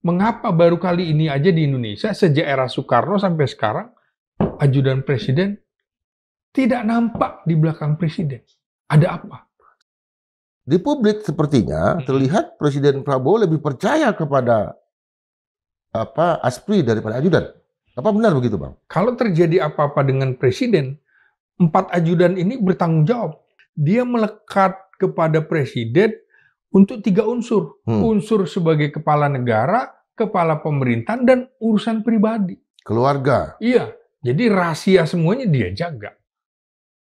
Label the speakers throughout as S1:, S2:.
S1: Mengapa baru kali ini aja di Indonesia, sejak era Soekarno sampai sekarang, ajudan presiden tidak nampak di belakang presiden? Ada apa?
S2: Di publik sepertinya terlihat Presiden Prabowo lebih percaya kepada ASPRI daripada ajudan. Apa benar begitu, Bang?
S1: Kalau terjadi apa-apa dengan presiden, 4 ajudan ini bertanggung jawab. Dia melekat kepada presiden untuk 3 unsur. Unsur sebagai kepala negara, kepala pemerintahan, dan urusan pribadi.
S2: Keluarga.
S1: Iya, jadi rahasia semuanya dia jaga.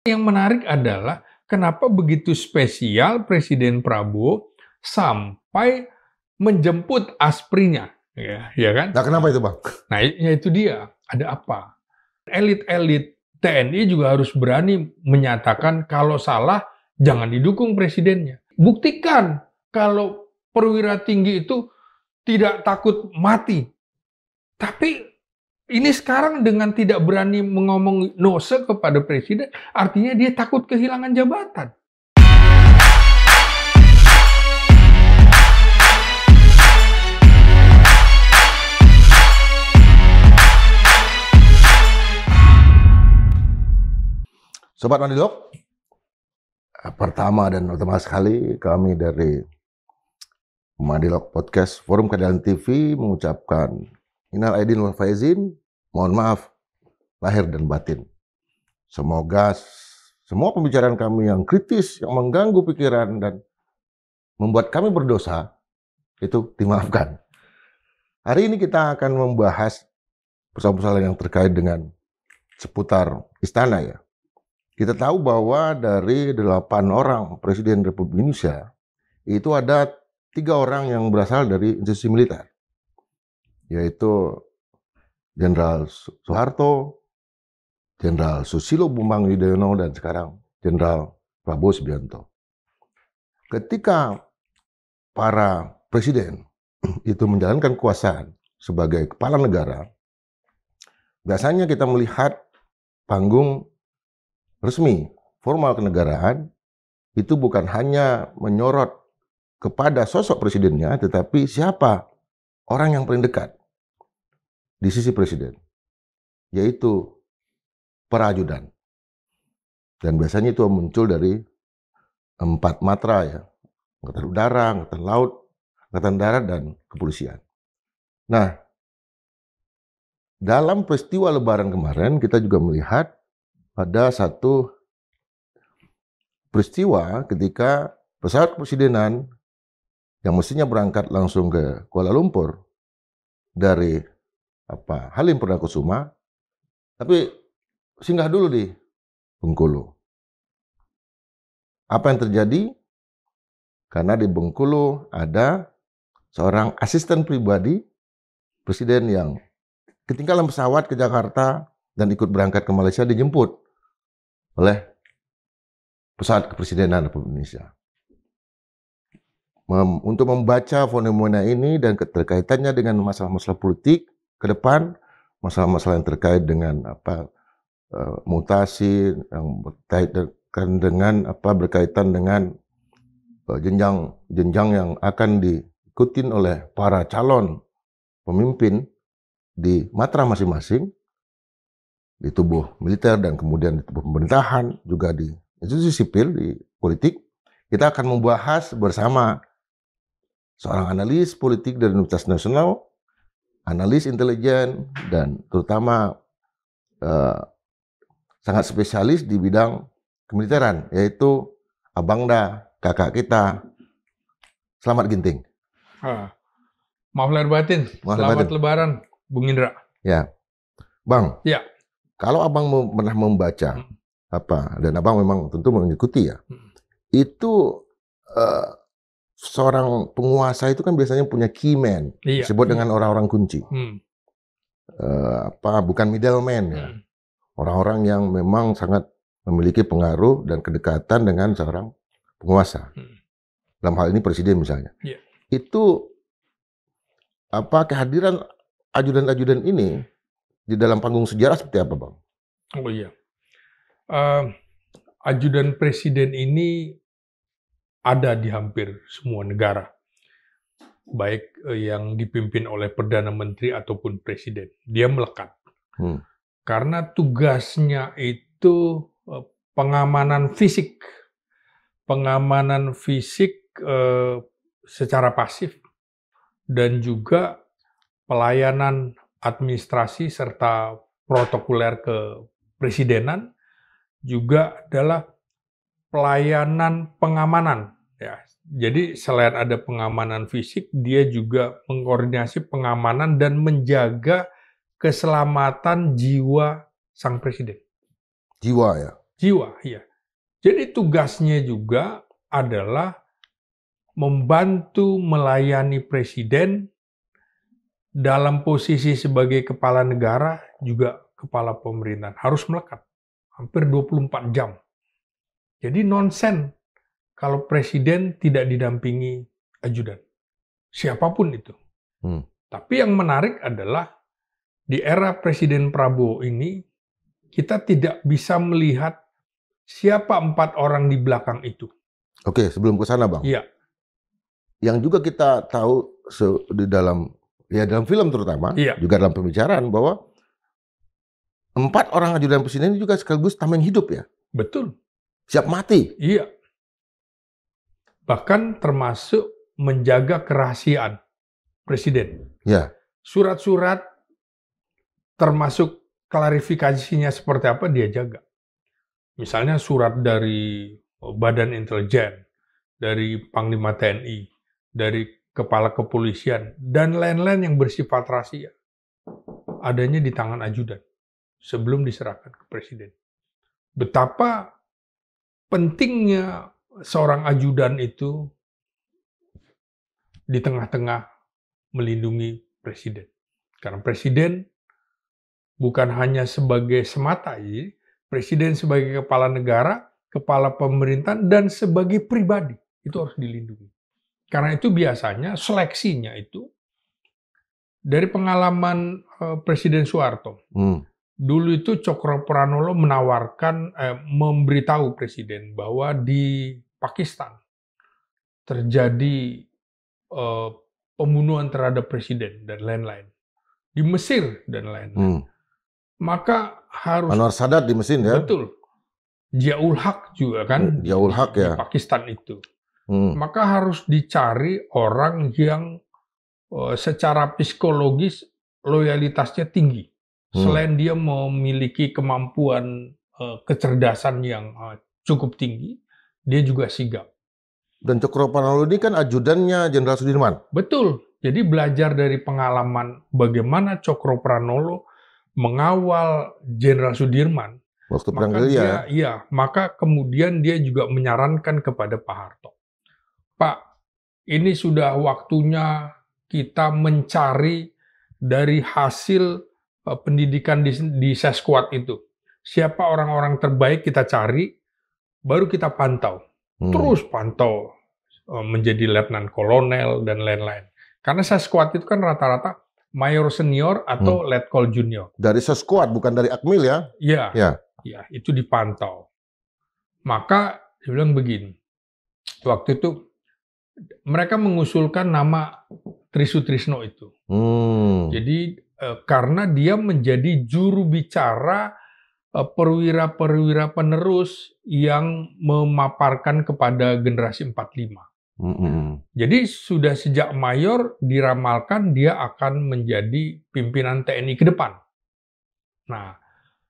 S1: Yang menarik adalah kenapa begitu spesial Presiden Prabowo sampai menjemput ASPRI-nya. Ya kan?
S2: Nah, kenapa itu, Bang?
S1: Nah, itu dia. Ada apa? Elit-elit TNI juga harus berani menyatakan kalau salah, jangan didukung presidennya. Buktikan kalau perwira tinggi itu tidak takut mati. Tapi ini sekarang dengan tidak berani mengomong nose kepada presiden, artinya dia takut kehilangan jabatan.
S2: Sobat Mandilog, pertama dan utama sekali kami dari Mandilog Podcast Forum Keadilan TV mengucapkan Innal Aidin wal Faizin, mohon maaf lahir dan batin. Semoga semua pembicaraan kami yang kritis, yang mengganggu pikiran dan membuat kami berdosa itu dimaafkan. Hari ini kita akan membahas persoalan-persoalan yang terkait dengan seputar istana ya. Kita tahu bahwa dari 8 orang Presiden Republik Indonesia, itu ada 3 orang yang berasal dari institusi militer, yaitu Jenderal Soeharto, Jenderal Susilo Bambang Yudhoyono, dan sekarang Jenderal Prabowo Subianto. Ketika para presiden itu menjalankan kekuasaan sebagai kepala negara, biasanya kita melihat panggung resmi, formal kenegaraan, itu bukan hanya menyorot kepada sosok presidennya, tetapi siapa orang yang paling dekat di sisi presiden, yaitu para ajudan. Dan biasanya itu muncul dari 4 matra ya, Angkatan Udara, Angkatan Laut, Angkatan Darat, dan Kepolisian. Nah, dalam peristiwa Lebaran kemarin kita juga melihat ada satu peristiwa ketika pesawat kepresidenan yang mestinya berangkat langsung ke Kuala Lumpur dari Halim Perdanakusuma, tapi singgah dulu di Bengkulu. Apa yang terjadi? Karena di Bengkulu ada seorang asisten pribadi presiden yang ketinggalan pesawat ke Jakarta dan ikut berangkat ke Malaysia, dijemput oleh pesawat kepresidenan Republik Indonesia. Untuk membaca fenomena ini dan keterkaitannya dengan masalah-masalah politik ke depan, masalah-masalah yang terkait dengan mutasi yang berkaitan dengan jenjang yang akan diikutin oleh para calon pemimpin di matra masing-masing, di tubuh militer dan kemudian di tubuh pemerintahan, juga di institusi sipil, di politik. Kita akan membahas bersama seorang analis politik dari Universitas Nasional, analis intelijen, dan terutama sangat spesialis di bidang kemiliteran, yaitu Abangda, kakak kita, Selamat Ginting.
S1: Maaf lahir batin, selamat Lebaran, Bung Indra.
S2: Ya, Bang.
S1: Ya.
S2: Kalau Abang pernah membaca dan Abang memang tentu mengikuti ya, itu seorang penguasa itu kan biasanya punya key man, disebut dengan orang-orang kunci. Bukan middleman ya. Orang-orang yang memang sangat memiliki pengaruh dan kedekatan dengan seorang penguasa. Dalam hal ini presiden misalnya. Itu kehadiran ajudan-ajudan ini di dalam panggung sejarah seperti apa, Bang?
S1: Oh iya. Ajudan presiden ini ada di hampir semua negara. baik yang dipimpin oleh Perdana Menteri ataupun Presiden. Dia melekat. Karena tugasnya itu pengamanan fisik secara pasif, dan juga pelayanan administrasi serta protokoler kepresidenan, juga adalah pelayanan pengamanan. Ya. Jadi selain ada pengamanan fisik, dia juga mengkoordinasi pengamanan dan menjaga keselamatan jiwa sang presiden.
S2: Jiwa ya?
S1: Jiwa, iya. Jadi tugasnya juga adalah membantu melayani presiden dalam posisi sebagai kepala negara, juga kepala pemerintahan. Harus melekat, hampir 24 jam. Jadi nonsen kalau presiden tidak didampingi ajudan. Siapapun itu. Tapi yang menarik adalah di era Presiden Prabowo ini, kita tidak bisa melihat siapa 4 orang di belakang itu.
S2: Oke, sebelum ke sana, Bang.
S1: Iya.
S2: Yang juga kita tahu di dalam film terutama, juga dalam pembicaraan, bahwa 4 orang ajudan presiden ini juga sekaligus tameng hidup ya?
S1: Betul.
S2: Siap mati?
S1: Iya. Bahkan termasuk menjaga kerahasiaan presiden.
S2: Ya.
S1: Surat-surat termasuk klarifikasinya seperti apa dia jaga. Misalnya surat dari Badan Intelijen, dari Panglima TNI, dari Kepala Kepolisian, dan lain-lain yang bersifat rahasia. Adanya di tangan ajudan sebelum diserahkan ke presiden. Betapa pentingnya seorang ajudan itu di tengah-tengah melindungi presiden. Karena presiden bukan hanya sebagai semata, presiden sebagai kepala negara, kepala pemerintahan, dan sebagai pribadi, itu harus dilindungi. Karena itu biasanya seleksinya itu dari pengalaman Presiden Soeharto. Dulu itu Cokropranolo menawarkan, memberitahu presiden bahwa di Pakistan terjadi pembunuhan terhadap presiden dan lain-lain. Di Mesir dan lain-lain. Maka harus...
S2: Anwar Sadat di Mesir ya?
S1: Betul. Ziaul Haq juga kan
S2: Ziaul Haq ya?
S1: Di Pakistan itu. Maka harus dicari orang yang secara psikologis loyalitasnya tinggi. Selain dia memiliki kemampuan kecerdasan yang cukup tinggi, dia juga sigap.
S2: Dan Cokropranolo ini kan ajudannya Jenderal Sudirman?
S1: Betul. Jadi belajar dari pengalaman bagaimana Cokropranolo mengawal Jenderal Sudirman.
S2: Waktu perang gerilya.
S1: Iya, maka kemudian dia juga menyarankan kepada Pak Harto, Pak, ini sudah waktunya kita mencari dari hasil pendidikan di Sesquad itu. Siapa orang-orang terbaik kita cari, baru kita pantau. Terus pantau menjadi letnan kolonel dan lain-lain. Karena Sesquad itu kan rata-rata mayor senior atau letkol junior.
S2: Dari Sesquad, bukan dari Akmil ya?
S1: Iya, ya, itu dipantau. Maka dia bilang begini, waktu itu mereka mengusulkan nama Trisutrisno itu. Jadi karena dia menjadi juru bicara perwira-perwira penerus yang memaparkan kepada generasi 45. Jadi sudah sejak mayor diramalkan dia akan menjadi pimpinan TNI ke depan. Nah,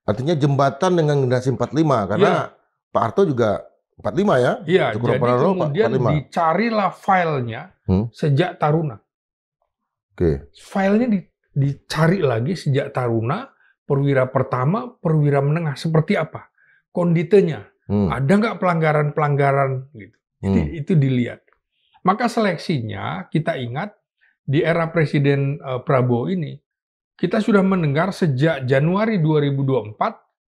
S2: artinya jembatan dengan generasi 45 karena Pak Harto juga 45 ya?
S1: Iya, jadi kemudian dicarilah filenya sejak Taruna. Filenya dicari lagi sejak Taruna, perwira pertama, perwira menengah, seperti apa konditenya, ada nggak pelanggaran-pelanggaran gitu. Jadi itu dilihat. Maka seleksinya kita ingat di era Presiden Prabowo ini kita sudah mendengar sejak Januari 2024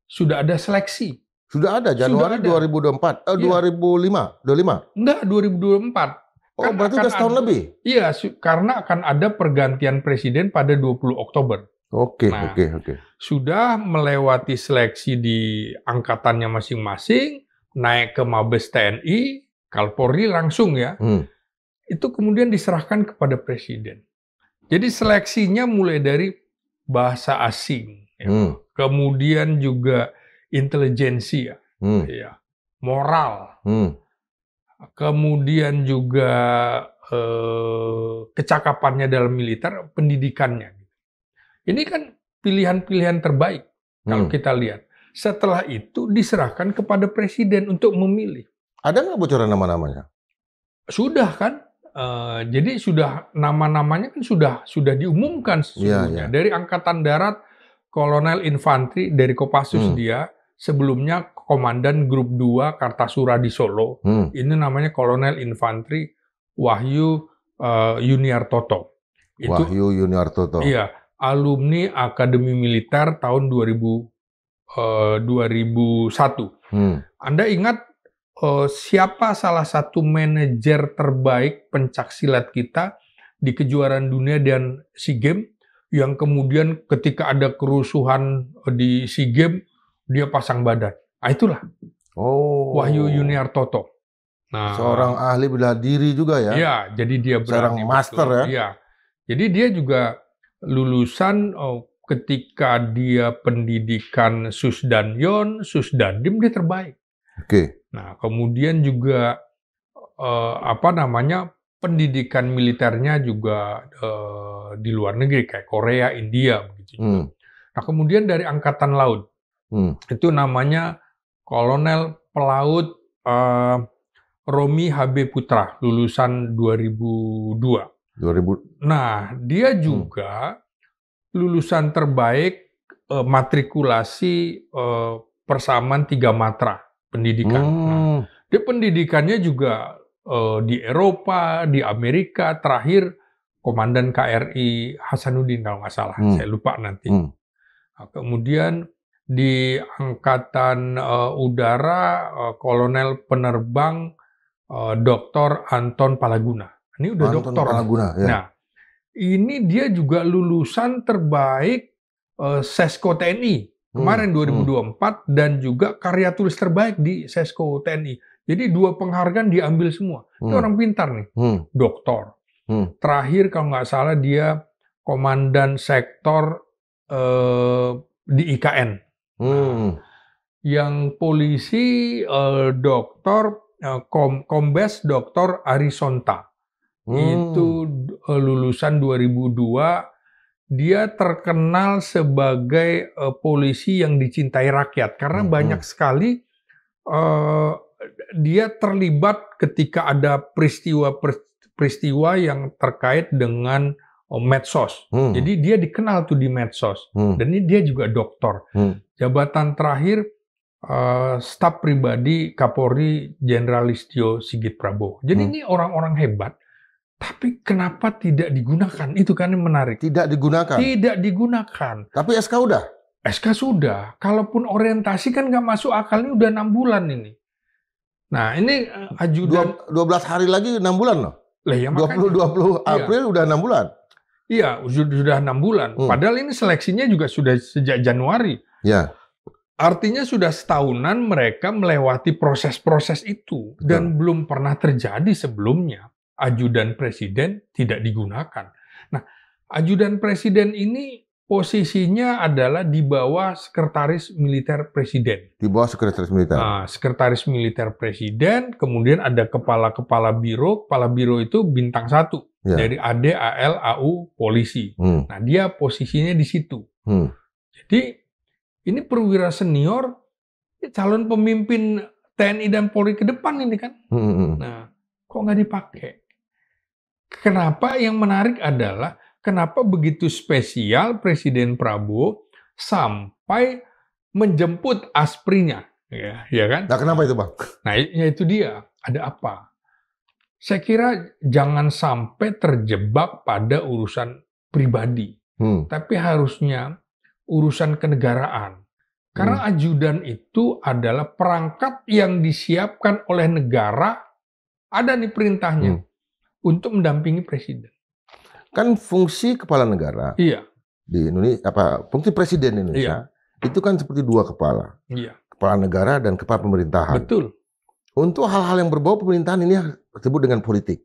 S1: sudah ada seleksi.
S2: Sudah ada Januari 2024, 2025.
S1: Enggak, 2024.
S2: Oh, berarti udah setahun lebih?
S1: Iya, karena akan ada pergantian presiden pada 20 Oktober.
S2: Oke.
S1: Sudah melewati seleksi di angkatannya masing-masing, naik ke Mabes TNI, Kalpolri langsung ya. itu kemudian diserahkan kepada presiden. Jadi seleksinya mulai dari bahasa asing, ya. Kemudian juga intelijensia, ya, moral, kemudian juga kecakapannya dalam militer, pendidikannya. Ini kan pilihan-pilihan terbaik kalau kita lihat. Setelah itu diserahkan kepada presiden untuk memilih.
S2: Ada nggak bocoran nama-namanya?
S1: Sudah kan? Jadi sudah nama-namanya kan sudah diumumkan sesungguhnya. Dari Angkatan Darat, Kolonel Infantri dari Kopassus dia, sebelumnya Komandan Grup 2 Kartasura di Solo. Ini namanya Kolonel Infantri Wahyu Yuniartoto.
S2: Wahyu Yuniartoto.
S1: Iya, alumni Akademi Militer tahun 2001. Anda ingat siapa salah satu manajer terbaik pencaksilat kita di kejuaraan dunia dan SEA Games yang kemudian ketika ada kerusuhan di SEA Games dia pasang badan. Nah, itulah Wahyu Yuniartoto. Nah,
S2: seorang ahli bela diri juga ya?
S1: Iya, jadi dia
S2: seorang master ya?
S1: Iya, jadi dia juga lulusan ketika dia pendidikan Susdanyon, Susdandim dia terbaik. Nah, kemudian juga pendidikan militernya juga di luar negeri kayak Korea, India begitu. Nah, kemudian dari Angkatan Laut itu namanya Kolonel Pelaut Romi HB Putra, lulusan 2002. Nah, dia juga lulusan terbaik matrikulasi persamaan 3 matra pendidikan. Nah, dia pendidikannya juga di Eropa, di Amerika, terakhir Komandan KRI Hasanuddin kalau nggak salah, saya lupa nanti. Nah, kemudian di Angkatan Udara Kolonel Penerbang Dr. Anton Palaguna. Ini udah doktor.
S2: Ya.
S1: Nah, ini dia juga lulusan terbaik Sesko TNI kemarin 2024 dan juga karya tulis terbaik di Sesko TNI. Jadi 2 penghargaan diambil semua. Ini orang pintar nih, doktor. Terakhir kalau nggak salah dia komandan sektor di IKN. Yang polisi doktor Kombes Dr. Arisonta. Itu lulusan 2002. Dia terkenal sebagai polisi yang dicintai rakyat karena banyak sekali dia terlibat ketika ada peristiwa yang terkait dengan medsos. Jadi dia dikenal tuh di medsos. Dan ini dia juga doktor. Jabatan terakhir staf pribadi Kapolri Jenderal Listio Sigit Prabowo. Jadi ini orang-orang hebat. Tapi kenapa tidak digunakan? Itu kan yang menarik.
S2: Tidak digunakan?
S1: Tidak digunakan.
S2: Tapi SK udah?
S1: SK sudah. Kalaupun orientasi kan nggak masuk akal. Ini udah 6 bulan ini. Nah ini ajudan...
S2: 12 hari lagi 6 bulan loh?
S1: Lah, ya
S2: 20 April udah 6 bulan?
S1: Iya, sudah 6 bulan. Padahal ini seleksinya juga sudah sejak Januari.
S2: Ya.
S1: Artinya sudah setahunan mereka melewati proses-proses itu. Dan belum pernah terjadi sebelumnya ajudan presiden tidak digunakan. Nah, ajudan presiden ini posisinya adalah di bawah sekretaris militer presiden.
S2: Di bawah sekretaris militer?
S1: Nah, sekretaris militer presiden, kemudian ada kepala-kepala biro. Kepala biro itu bintang 1. Dari AD, AL, AU, polisi. Nah, dia posisinya di situ. Jadi, ini perwira senior, calon pemimpin TNI dan Polri ke depan ini kan. Nah, kok nggak dipakai? Kenapa? Yang menarik adalah kenapa begitu spesial Presiden Prabowo sampai menjemput asprinya, ya kan?
S2: Nah, kenapa itu, Bang?
S1: Nah, ya itu dia. Ada apa? Saya kira jangan sampai terjebak pada urusan pribadi, tapi harusnya urusan kenegaraan. Karena ajudan itu adalah perangkat yang disiapkan oleh negara, ada nih perintahnya, untuk mendampingi presiden.
S2: Kan fungsi kepala negara di Indonesia, fungsi presiden Indonesia, itu kan seperti 2 kepala. Kepala negara dan kepala pemerintahan.
S1: Betul.
S2: Untuk hal-hal yang berbau pemerintahan ini disebut dengan politik.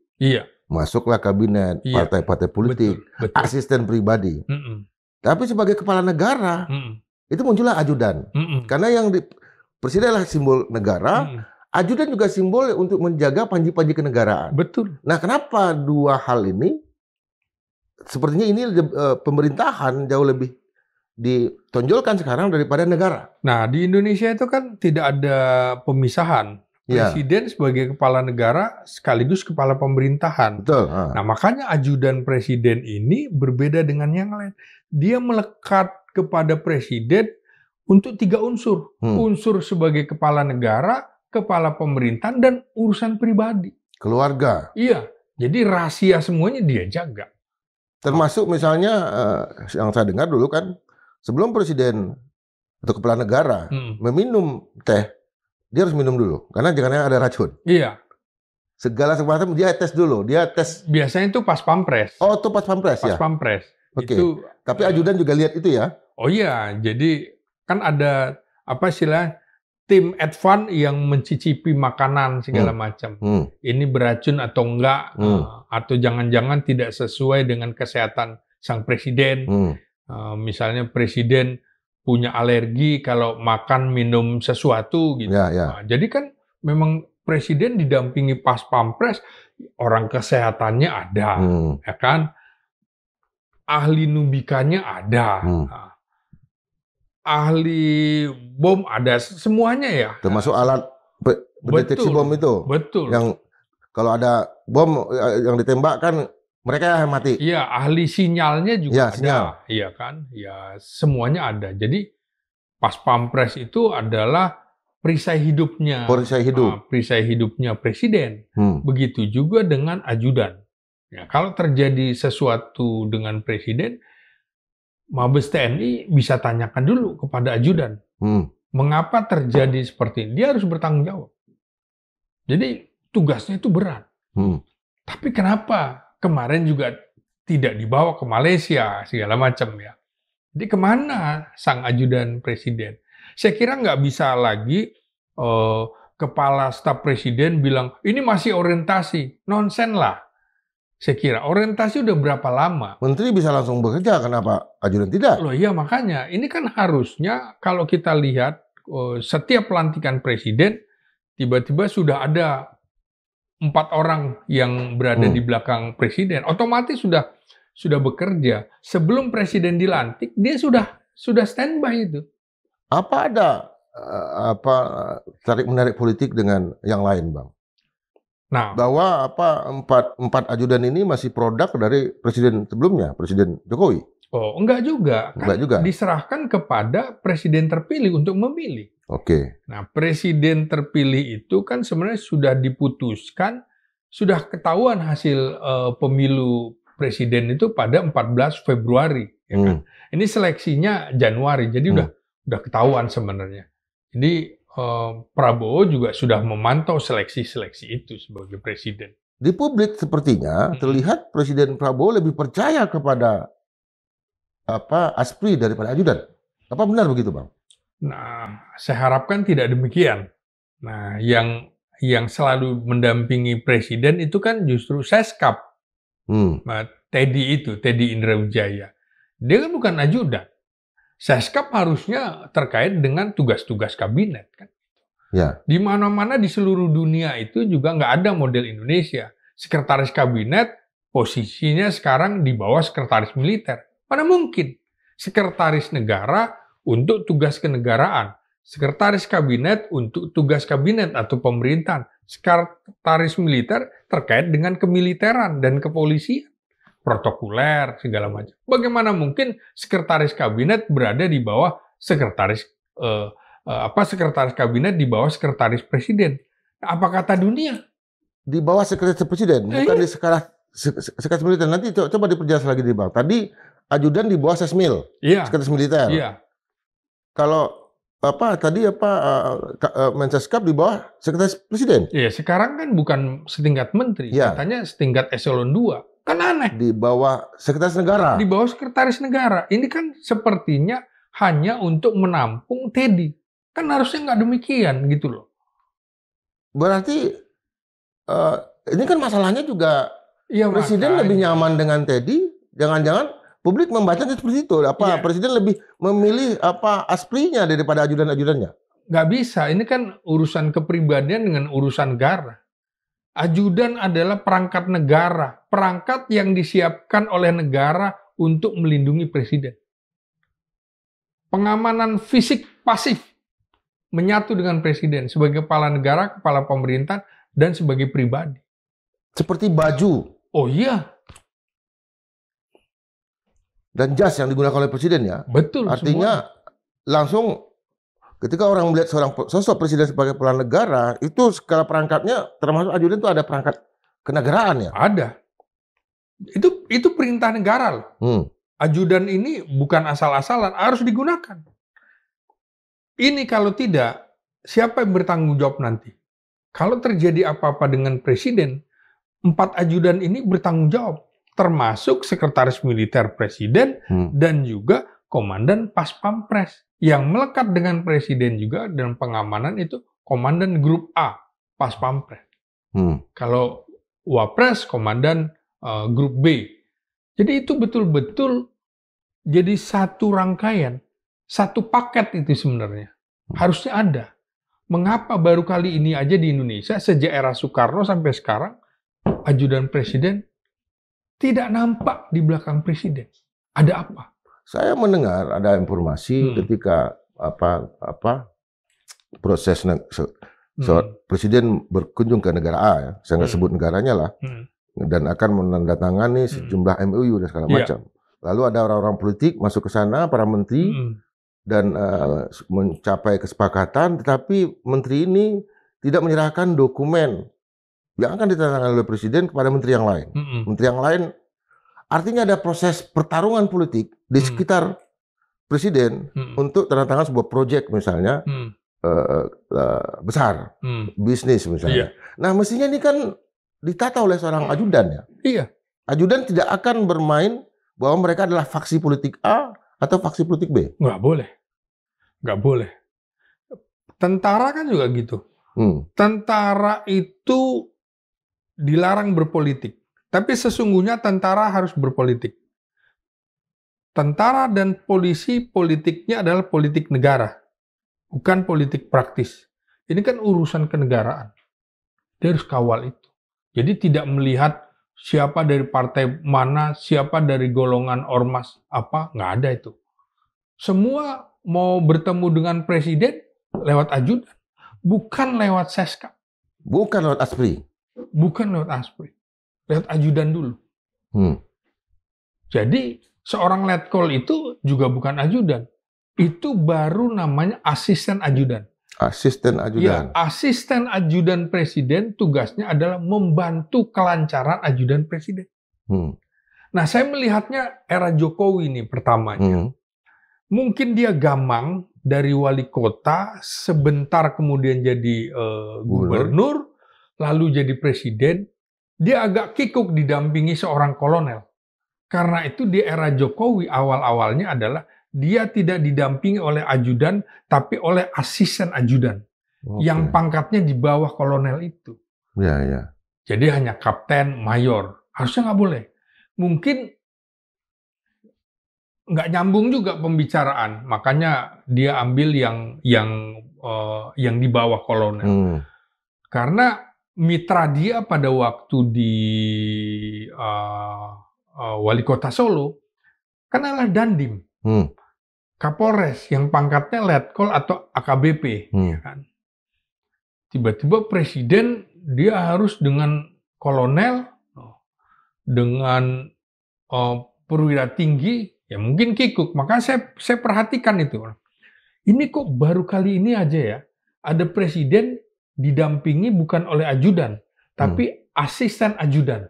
S2: masuklah kabinet,
S1: Iya,
S2: partai-partai politik,
S1: betul.
S2: asisten pribadi. Tapi sebagai kepala negara, itu muncullah ajudan. Karena presiden adalah simbol negara, ajudan juga simbol untuk menjaga panji-panji kenegaraan.
S1: Betul.
S2: Nah, kenapa dua hal ini, sepertinya ini pemerintahan jauh lebih ditonjolkan sekarang daripada negara.
S1: Nah, di Indonesia itu kan tidak ada pemisahan. Presiden sebagai kepala negara sekaligus kepala pemerintahan.
S2: Betul.
S1: Nah, makanya ajudan presiden ini berbeda dengan yang lain. Dia melekat kepada presiden untuk 3 unsur. Unsur sebagai kepala negara, kepala pemerintahan, dan urusan pribadi.
S2: Keluarga.
S1: Iya, jadi rahasia semuanya dia jaga.
S2: Termasuk misalnya yang saya dengar dulu kan, sebelum presiden atau kepala negara meminum teh, dia harus minum dulu, karena jangan ada racun.
S1: Iya.
S2: Segala sesuatu dia tes dulu, dia tes.
S1: Biasanya itu pas pampres.
S2: Oh, itu pas pampres ya?
S1: Pas pampres.
S2: Oke. Tapi ajudan juga lihat itu ya?
S1: Oh iya, jadi kan ada apa istilah tim advance yang mencicipi makanan segala macam. Ini beracun atau enggak, atau jangan-jangan tidak sesuai dengan kesehatan sang presiden. Misalnya presiden punya alergi kalau makan minum sesuatu gitu. Nah, jadi kan memang presiden didampingi pas pampres, orang kesehatannya ada, ya kan? Ahli nubikanya ada, ahli bom ada, semuanya ya.
S2: Termasuk alat pendeteksi bom itu.
S1: Betul.
S2: Yang kalau ada bom yang ditembakkan, mereka yang mati.
S1: Iya, ahli sinyalnya juga ada.
S2: Sinyal.
S1: Iya kan? Ya, semuanya ada. Jadi pas pampres itu adalah perisai hidupnya. Perisai hidupnya presiden. Begitu juga dengan ajudan. Ya, kalau terjadi sesuatu dengan presiden, Mabes TNI bisa tanyakan dulu kepada ajudan. Mengapa terjadi seperti ini? Dia harus bertanggung jawab. Jadi tugasnya itu berat. Tapi kenapa kemarin juga tidak dibawa ke Malaysia segala macam ya? Jadi kemana sang ajudan presiden? Saya kira nggak bisa lagi kepala staf presiden bilang ini masih orientasi, nonsen lah. Saya kira orientasi udah berapa lama?
S2: Menteri bisa langsung bekerja, kenapa ajudan tidak?
S1: Loh iya makanya, ini kan harusnya kalau kita lihat setiap pelantikan presiden tiba-tiba sudah ada 4 orang yang berada di belakang presiden, otomatis sudah bekerja. Sebelum presiden dilantik, dia sudah standby itu.
S2: Apa ada tarik menarik politik dengan yang lain, Bang?
S1: Nah,
S2: bahwa empat ajudan ini masih produk dari presiden sebelumnya, Presiden Jokowi.
S1: Oh, enggak juga.
S2: Enggak juga.
S1: Diserahkan kepada presiden terpilih untuk memilih.
S2: Oke.
S1: Nah, presiden terpilih itu kan sebenarnya sudah diputuskan, sudah ketahuan hasil pemilu presiden itu pada 14 Februari. Ya kan? Ini seleksinya Januari, jadi udah ketahuan sebenarnya. Jadi Prabowo juga sudah memantau seleksi-seleksi itu sebagai presiden.
S2: Di publik sepertinya terlihat Presiden Prabowo lebih percaya kepada ASPRI daripada ajudan. Apa benar begitu, Bang?
S1: Nah, saya harapkan tidak demikian. Nah, yang selalu mendampingi presiden itu kan justru Seskap. Teddy Indra Wijaya. Dia kan bukan ajudan. Seskap harusnya terkait dengan tugas-tugas kabinet kan.
S2: Ya.
S1: Di mana-mana di seluruh dunia itu juga nggak ada model Indonesia. Sekretaris kabinet posisinya sekarang di bawah sekretaris militer. Mana mungkin sekretaris negara untuk tugas kenegaraan, sekretaris kabinet untuk tugas kabinet atau pemerintahan, sekretaris militer terkait dengan kemiliteran dan kepolisian. Protokoler segala macam. Bagaimana mungkin sekretaris kabinet berada di bawah sekretaris kabinet di bawah sekretaris presiden? Apa kata dunia?
S2: Di bawah sekretaris presiden, bukan di sekretaris militer. Nanti coba diperjelas lagi di Bang. Tadi ajudan di bawah Sesmil, sekretaris militer.
S1: Iya.
S2: Kalau Menseskap di bawah sekretaris presiden.
S1: Iya, sekarang kan bukan setingkat menteri, katanya setingkat eselon 2. Kan aneh.
S2: Di bawah sekretaris negara.
S1: Di bawah sekretaris negara. Ini kan sepertinya hanya untuk menampung Teddy. Kan harusnya nggak demikian gitu loh.
S2: Berarti ini kan masalahnya juga
S1: Iya,
S2: Presiden
S1: makanya.
S2: lebih nyaman dengan Teddy, jangan-jangan publik membacanya seperti itu. Apa
S1: Iya.
S2: Presiden lebih memilih Asprinya daripada ajudan-ajudannya?
S1: Nggak bisa, ini kan urusan kepribadian dengan urusan negara. Ajudan adalah perangkat negara, perangkat yang disiapkan oleh negara untuk melindungi presiden. Pengamanan fisik pasif menyatu dengan presiden sebagai kepala negara, kepala pemerintahan, dan sebagai pribadi.
S2: Seperti baju
S1: Oh iya,
S2: dan jas yang digunakan oleh presiden ya.
S1: betul.
S2: Artinya langsung ketika orang melihat seorang sosok presiden sebagai kepala negara, itu skala perangkatnya termasuk ajudan itu ada perangkat kenegaraan ya.
S1: Ada. Itu perintah negara loh. Ajudan ini bukan asal-asalan, harus digunakan. Ini kalau tidak, siapa yang bertanggung jawab nanti? Kalau terjadi apa-apa dengan presiden, 4 ajudan ini bertanggung jawab, termasuk sekretaris militer presiden dan juga komandan pas pampres. Yang melekat dengan presiden juga dalam pengamanan itu komandan grup A, pas pampres. Kalau wapres, komandan grup B. Jadi itu betul-betul jadi satu rangkaian, satu paket itu sebenarnya. Harusnya ada. Mengapa baru kali ini aja di Indonesia, sejak era Soekarno sampai sekarang, ajudan presiden tidak nampak di belakang presiden? Ada apa?
S2: Saya mendengar ada informasi ketika proses presiden berkunjung ke negara A, ya, saya nggak sebut negaranya lah, dan akan menandatangani sejumlah MOU dan segala macam. Lalu ada orang-orang politik masuk ke sana, para menteri, dan mencapai kesepakatan, tetapi menteri ini tidak menyerahkan dokumen yang akan ditandatangani oleh presiden kepada menteri yang lain. Menteri yang lain, artinya ada proses pertarungan politik di sekitar presiden untuk tanda tangan sebuah proyek misalnya besar, bisnis misalnya. Nah mestinya ini kan ditata oleh seorang ajudan ya.
S1: Iya.
S2: Ajudan tidak akan bermain bahwa mereka adalah faksi politik A atau faksi politik B.
S1: Nggak boleh. Nggak boleh. Tentara kan juga gitu. Tentara itu dilarang berpolitik. Tapi sesungguhnya tentara harus berpolitik. Tentara dan polisi politiknya adalah politik negara. Bukan politik praktis. Ini kan urusan kenegaraan. Dia harus kawal itu. Jadi tidak melihat siapa dari partai mana, siapa dari golongan ormas apa, nggak ada itu. Semua mau bertemu dengan presiden lewat ajudan, bukan lewat Seska.
S2: Bukan lewat Aspri.
S1: Bukan lewat Aspri. Lewat ajudan dulu. Jadi seorang letkol itu juga bukan ajudan. Itu baru namanya asisten ajudan.
S2: Asisten ajudan.
S1: Ya, asisten ajudan presiden tugasnya adalah membantu kelancaran ajudan presiden. Nah, saya melihatnya era Jokowi ini pertamanya. Mungkin dia gamang dari wali kota, sebentar kemudian jadi gubernur, lalu jadi presiden. Dia agak kikuk didampingi seorang kolonel. Karena itu di era Jokowi awal-awalnya adalah dia tidak didampingi oleh ajudan, tapi oleh asisten ajudan. Yang pangkatnya di bawah kolonel itu.
S2: Ya.
S1: Jadi hanya kapten, mayor. Harusnya nggak boleh. Mungkin nggak nyambung juga pembicaraan. Makanya dia ambil yang di bawah kolonel. Karena mitra dia pada waktu di wali kota Solo kan adalah Dandim. Kapolres yang pangkatnya letkol atau AKBP, ya kan? Tiba-tiba presiden dia harus dengan kolonel, dengan perwira tinggi, ya mungkin kikuk. Maka saya perhatikan itu. Ini kok baru kali ini aja ya, ada presiden didampingi bukan oleh ajudan, tapi asisten ajudan.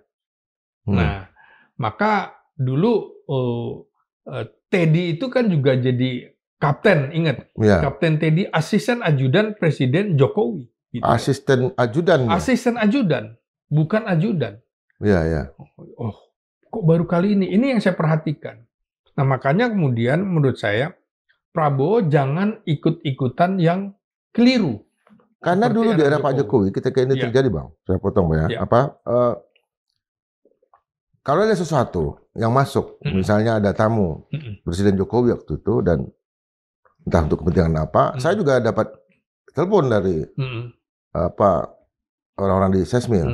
S1: Nah, maka dulu Teddy itu kan juga jadi kapten, ingat?
S2: Ya.
S1: Kapten Teddy, asisten ajudan Presiden Jokowi. Gitu.
S2: Asisten ajudan.
S1: Asisten ajudan, bukan ajudan.
S2: Ya.
S1: Oh, kok baru kali ini? Ini yang saya perhatikan. Nah, makanya kemudian menurut saya, Prabowo jangan ikut-ikutan yang keliru.
S2: Karena dulu di era Pak Jokowi, ketika ini terjadi, Bang, saya potong ya. Kalau ada sesuatu yang masuk, misalnya ada tamu Presiden Jokowi waktu itu dan entah untuk kepentingan apa, saya juga dapat telepon dari apa orang-orang di Sesmil.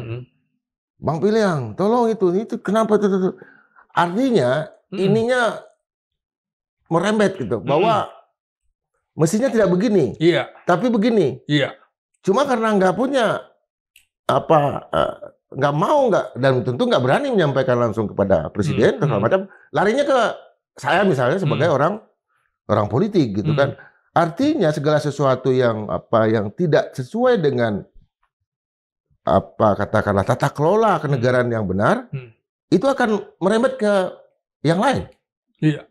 S2: Bang Piliang, tolong itu kenapa itu. Artinya ininya merembet gitu, bahwa mestinya tidak begini,
S1: Iya.
S2: tapi begini.
S1: Iya.
S2: Cuma karena nggak punya nggak mau dan tentu nggak berani menyampaikan langsung kepada presiden segala macam, larinya ke saya misalnya sebagai orang politik gitu kan. Artinya segala sesuatu yang tidak sesuai dengan katakanlah tata kelola kenegaraan yang benar, itu akan merembet ke yang lain.
S1: Iya.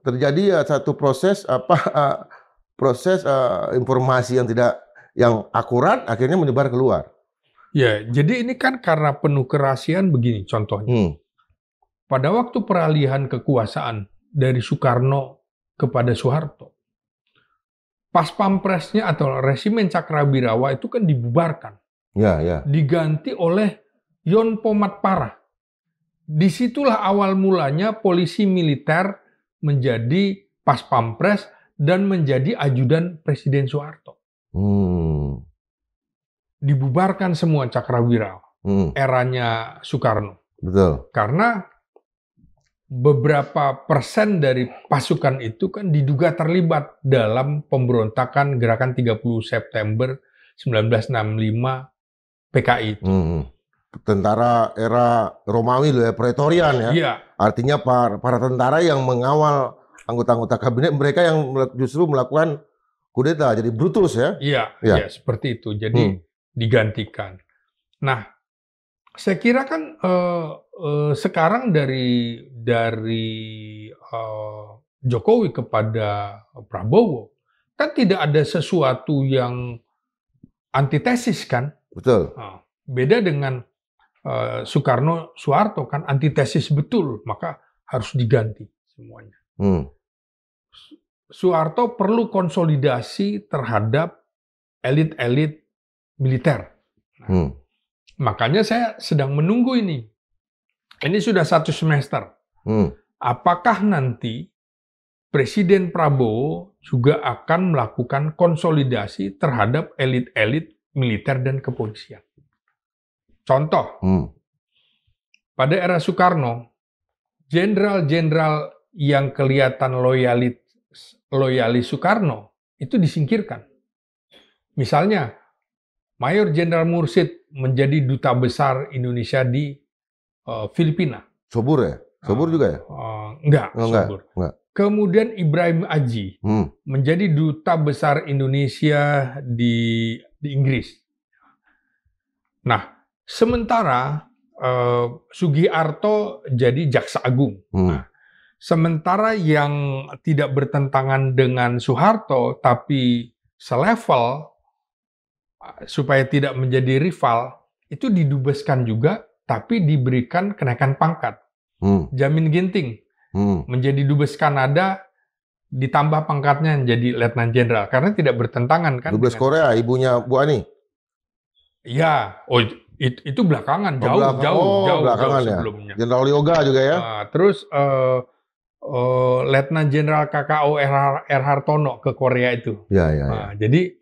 S2: Terjadi satu proses informasi yang akurat akhirnya menyebar keluar.
S1: Ya, jadi ini kan karena penuh kerahasiaan begini contohnya. Pada waktu peralihan kekuasaan dari Soekarno kepada Soeharto, pas pampresnya atau resimen Cakrabirawa itu kan dibubarkan.
S2: Ya.
S1: Diganti oleh Yon Pomatparah. Disitulah awal mulanya polisi militer menjadi pas pampres dan menjadi ajudan Presiden Soeharto. Dibubarkan semua Cakrabirawa. Eranya Soekarno.
S2: Betul.
S1: Karena beberapa persen dari pasukan itu kan diduga terlibat dalam pemberontakan gerakan 30 September 1965 PKI itu.
S2: Tentara era Romawi loh ya, Pretorian ya.
S1: Iya.
S2: Artinya para tentara yang mengawal anggota-anggota kabinet, mereka yang justru melakukan kudeta, jadi Brutus ya.
S1: Iya, seperti itu. Jadi digantikan. Nah, saya kira kan sekarang dari Jokowi kepada Prabowo kan tidak ada sesuatu yang antitesis kan?
S2: Betul.
S1: Beda dengan Soekarno Soeharto kan antitesis betul, maka harus diganti semuanya. Soeharto perlu konsolidasi terhadap elit-elit militer. Makanya saya sedang menunggu ini. Ini sudah 1 semester. Apakah nanti Presiden Prabowo juga akan melakukan konsolidasi terhadap elit-elit militer dan kepolisian? Contoh, pada era Soekarno, jenderal-jenderal yang kelihatan loyalis Soekarno itu disingkirkan. Misalnya, Mayor Jenderal Mursid menjadi duta besar Indonesia di Filipina.
S2: Sobur ya? Sobur juga ya?
S1: Enggak, Sobur.
S2: Enggak.
S1: Kemudian Ibrahim Aji menjadi duta besar Indonesia di Inggris. Nah, sementara Sugiarto jadi jaksa agung. Nah, sementara yang tidak bertentangan dengan Soeharto tapi selevel supaya tidak menjadi rival itu didubeskan juga tapi diberikan kenaikan pangkat. Jamin Ginting menjadi dubes Kanada ditambah pangkatnya menjadi letnan jenderal karena tidak bertentangan kan.
S2: Dubes Korea ibunya Bu Ani.
S1: Iya, itu belakangan jauh sebelumnya.
S2: Jenderal Yoga juga ya.
S1: Terus Letnan Jenderal KKO R. Hartono ke Korea itu.
S2: Ya.
S1: Jadi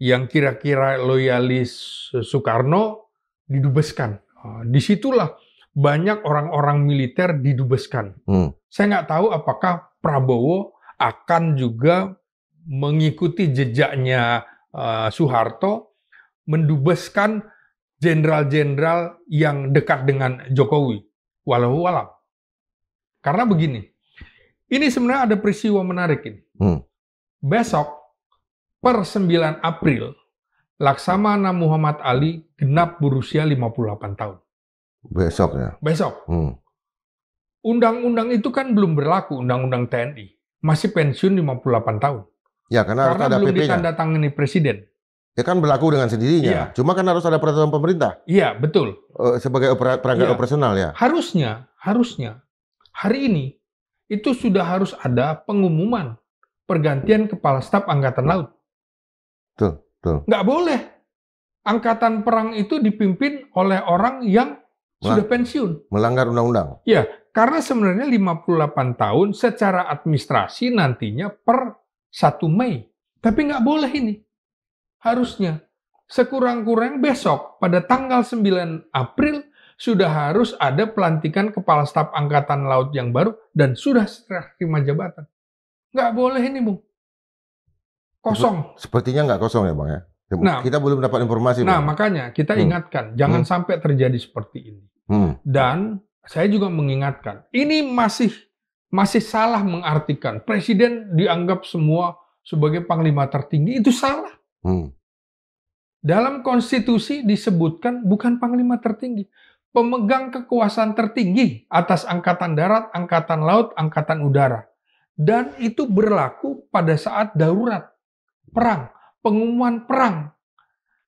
S1: yang kira-kira loyalis Soekarno didubeskan. Disitulah banyak orang-orang militer didubeskan. Saya nggak tahu apakah Prabowo akan juga mengikuti jejaknya Soeharto mendubeskan jenderal-jenderal yang dekat dengan Jokowi. Walau alam. Karena begini, ini sebenarnya ada peristiwa menarik ini. Besok, per 9 April, Laksamana Muhammad Ali genap berusia 58 tahun.
S2: Besok ya?
S1: Besok. Undang-undang itu kan belum berlaku, undang-undang TNI. Masih pensiun 58 tahun.
S2: Ya, karena harus ada
S1: belum
S2: PP-nya.
S1: ditandatangani presiden.
S2: Ya kan berlaku dengan sendirinya.
S1: Iya.
S2: Cuma kan harus ada peraturan pemerintah.
S1: Iya, betul.
S2: Sebagai perangkat operasional ya.
S1: Harusnya hari ini itu sudah harus ada pengumuman pergantian Kepala Staf Angkatan Laut.
S2: Betul.
S1: Nggak boleh. Angkatan perang itu dipimpin oleh orang yang sudah pensiun.
S2: Melanggar undang-undang.
S1: Ya, karena sebenarnya 58 tahun secara administrasi nantinya per 1 Mei. Tapi nggak boleh ini. Harusnya. Sekurang-kurang besok pada tanggal 9 April sudah harus ada pelantikan Kepala Staf Angkatan Laut yang baru dan sudah serah terima jabatan. Nggak boleh ini, Bung. Kosong.
S2: Sepertinya nggak kosong ya, Bang ya?
S1: Nah,
S2: kita belum dapat informasi.
S1: Nah,
S2: Bang.
S1: makanya kita ingatkan, jangan sampai terjadi seperti ini. Dan saya juga mengingatkan, ini masih salah mengartikan. Presiden dianggap semua sebagai panglima tertinggi, itu salah. Dalam konstitusi disebutkan bukan panglima tertinggi, pemegang kekuasaan tertinggi atas angkatan darat, angkatan laut, angkatan udara. Dan itu berlaku pada saat darurat, perang, pengumuman perang.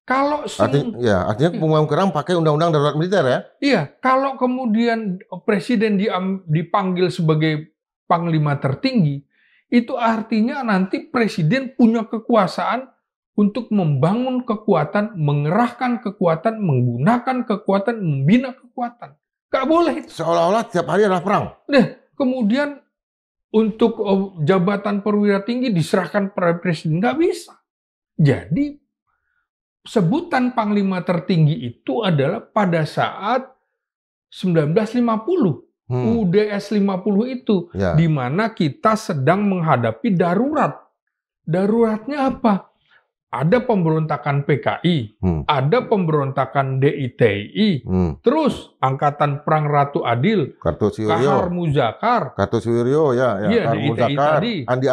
S1: Kalau
S2: artinya pengumuman perang pakai undang-undang darurat militer ya?
S1: Iya, kalau kemudian presiden dipanggil sebagai panglima tertinggi, itu artinya nanti presiden punya kekuasaan untuk membangun kekuatan, mengerahkan kekuatan, menggunakan kekuatan, membina kekuatan. Nggak boleh.
S2: Seolah-olah tiap hari adalah perang.
S1: Kemudian untuk jabatan perwira tinggi diserahkan pada presiden. Nggak bisa. Jadi, sebutan panglima tertinggi itu adalah pada saat 1950. UDS 50 itu.
S2: Ya.
S1: Di mana kita sedang menghadapi darurat. Daruratnya apa? Ada pemberontakan PKI, ada pemberontakan DITI, terus Angkatan Perang Ratu Adil, Kahar Muzakar,
S2: Kartosuwiryo, Kahar Muzakar, Andi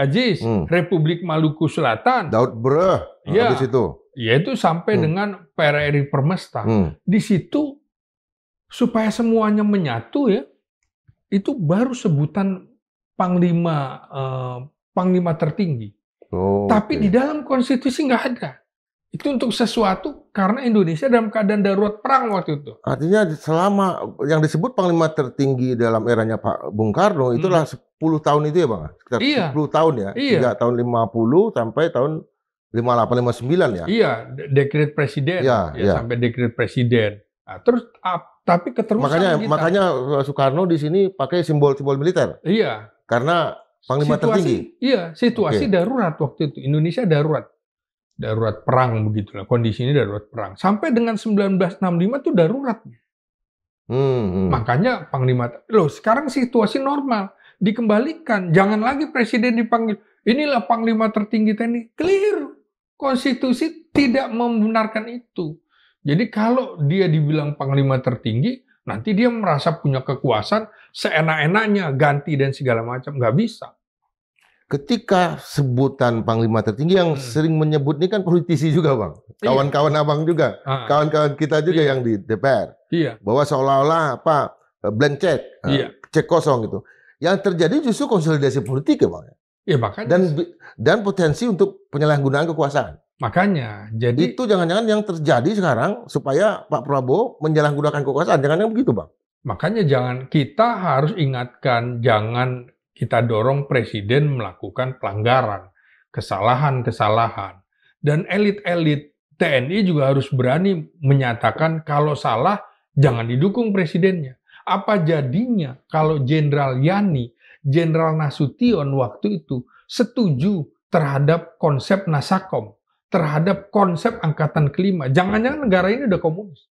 S2: Aziz,
S1: Republik Maluku Selatan,
S2: Daud Breh, habis itu.
S1: Yaitu sampai dengan PRRI Permesta. Di situ supaya semuanya menyatu ya, itu baru sebutan panglima tertinggi. Tapi di dalam konstitusi nggak ada. Itu untuk sesuatu karena Indonesia dalam keadaan darurat perang waktu itu.
S2: Artinya selama yang disebut panglima tertinggi dalam eranya Pak Bung Karno itulah 10 tahun itu ya Bang? Sekitar 10 tahun ya? Iya. 3 tahun 50 sampai tahun 58-59 ya?
S1: Iya, dekret presiden. Sampai dekret presiden. Nah, terus tapi keterusan
S2: makanya Soekarno di sini pakai simbol-simbol militer.
S1: Iya.
S2: Karena panglima tertinggi.
S1: Iya, situasi darurat waktu itu. Indonesia darurat perang begitulah. Kondisi ini darurat perang. Sampai dengan 1965 itu darurat. Makanya panglima. Sekarang situasi normal. Dikembalikan. Jangan lagi presiden dipanggil. Inilah panglima tertinggi TNI. Keliru. Konstitusi tidak membenarkan itu. Jadi kalau dia dibilang panglima tertinggi, nanti dia merasa punya kekuasaan seenak-enaknya ganti dan segala macam. Nggak bisa.
S2: Ketika sebutan panglima tertinggi yang sering menyebut ini kan politisi juga Bang. Kawan-kawan abang juga. Kawan-kawan kita juga yang di DPR. Bahwa seolah-olah blank check. Cek kosong gitu. Yang terjadi justru konsolidasi politik ya Bang.
S1: Makanya.
S2: Dan potensi untuk penyalahgunaan kekuasaan.
S1: Makanya. Jadi
S2: itu jangan-jangan yang terjadi sekarang supaya Pak Prabowo menyalahgunakan kekuasaan. Jangan-jangan begitu Bang.
S1: Makanya kita harus ingatkan, jangan kita dorong presiden melakukan pelanggaran, kesalahan-kesalahan. Dan elit-elit TNI juga harus berani menyatakan kalau salah, jangan didukung presidennya. Apa jadinya kalau Jenderal Yani, Jenderal Nasution waktu itu setuju terhadap konsep Nasakom, terhadap konsep Angkatan Kelima. Jangan-jangan negara ini udah komunis.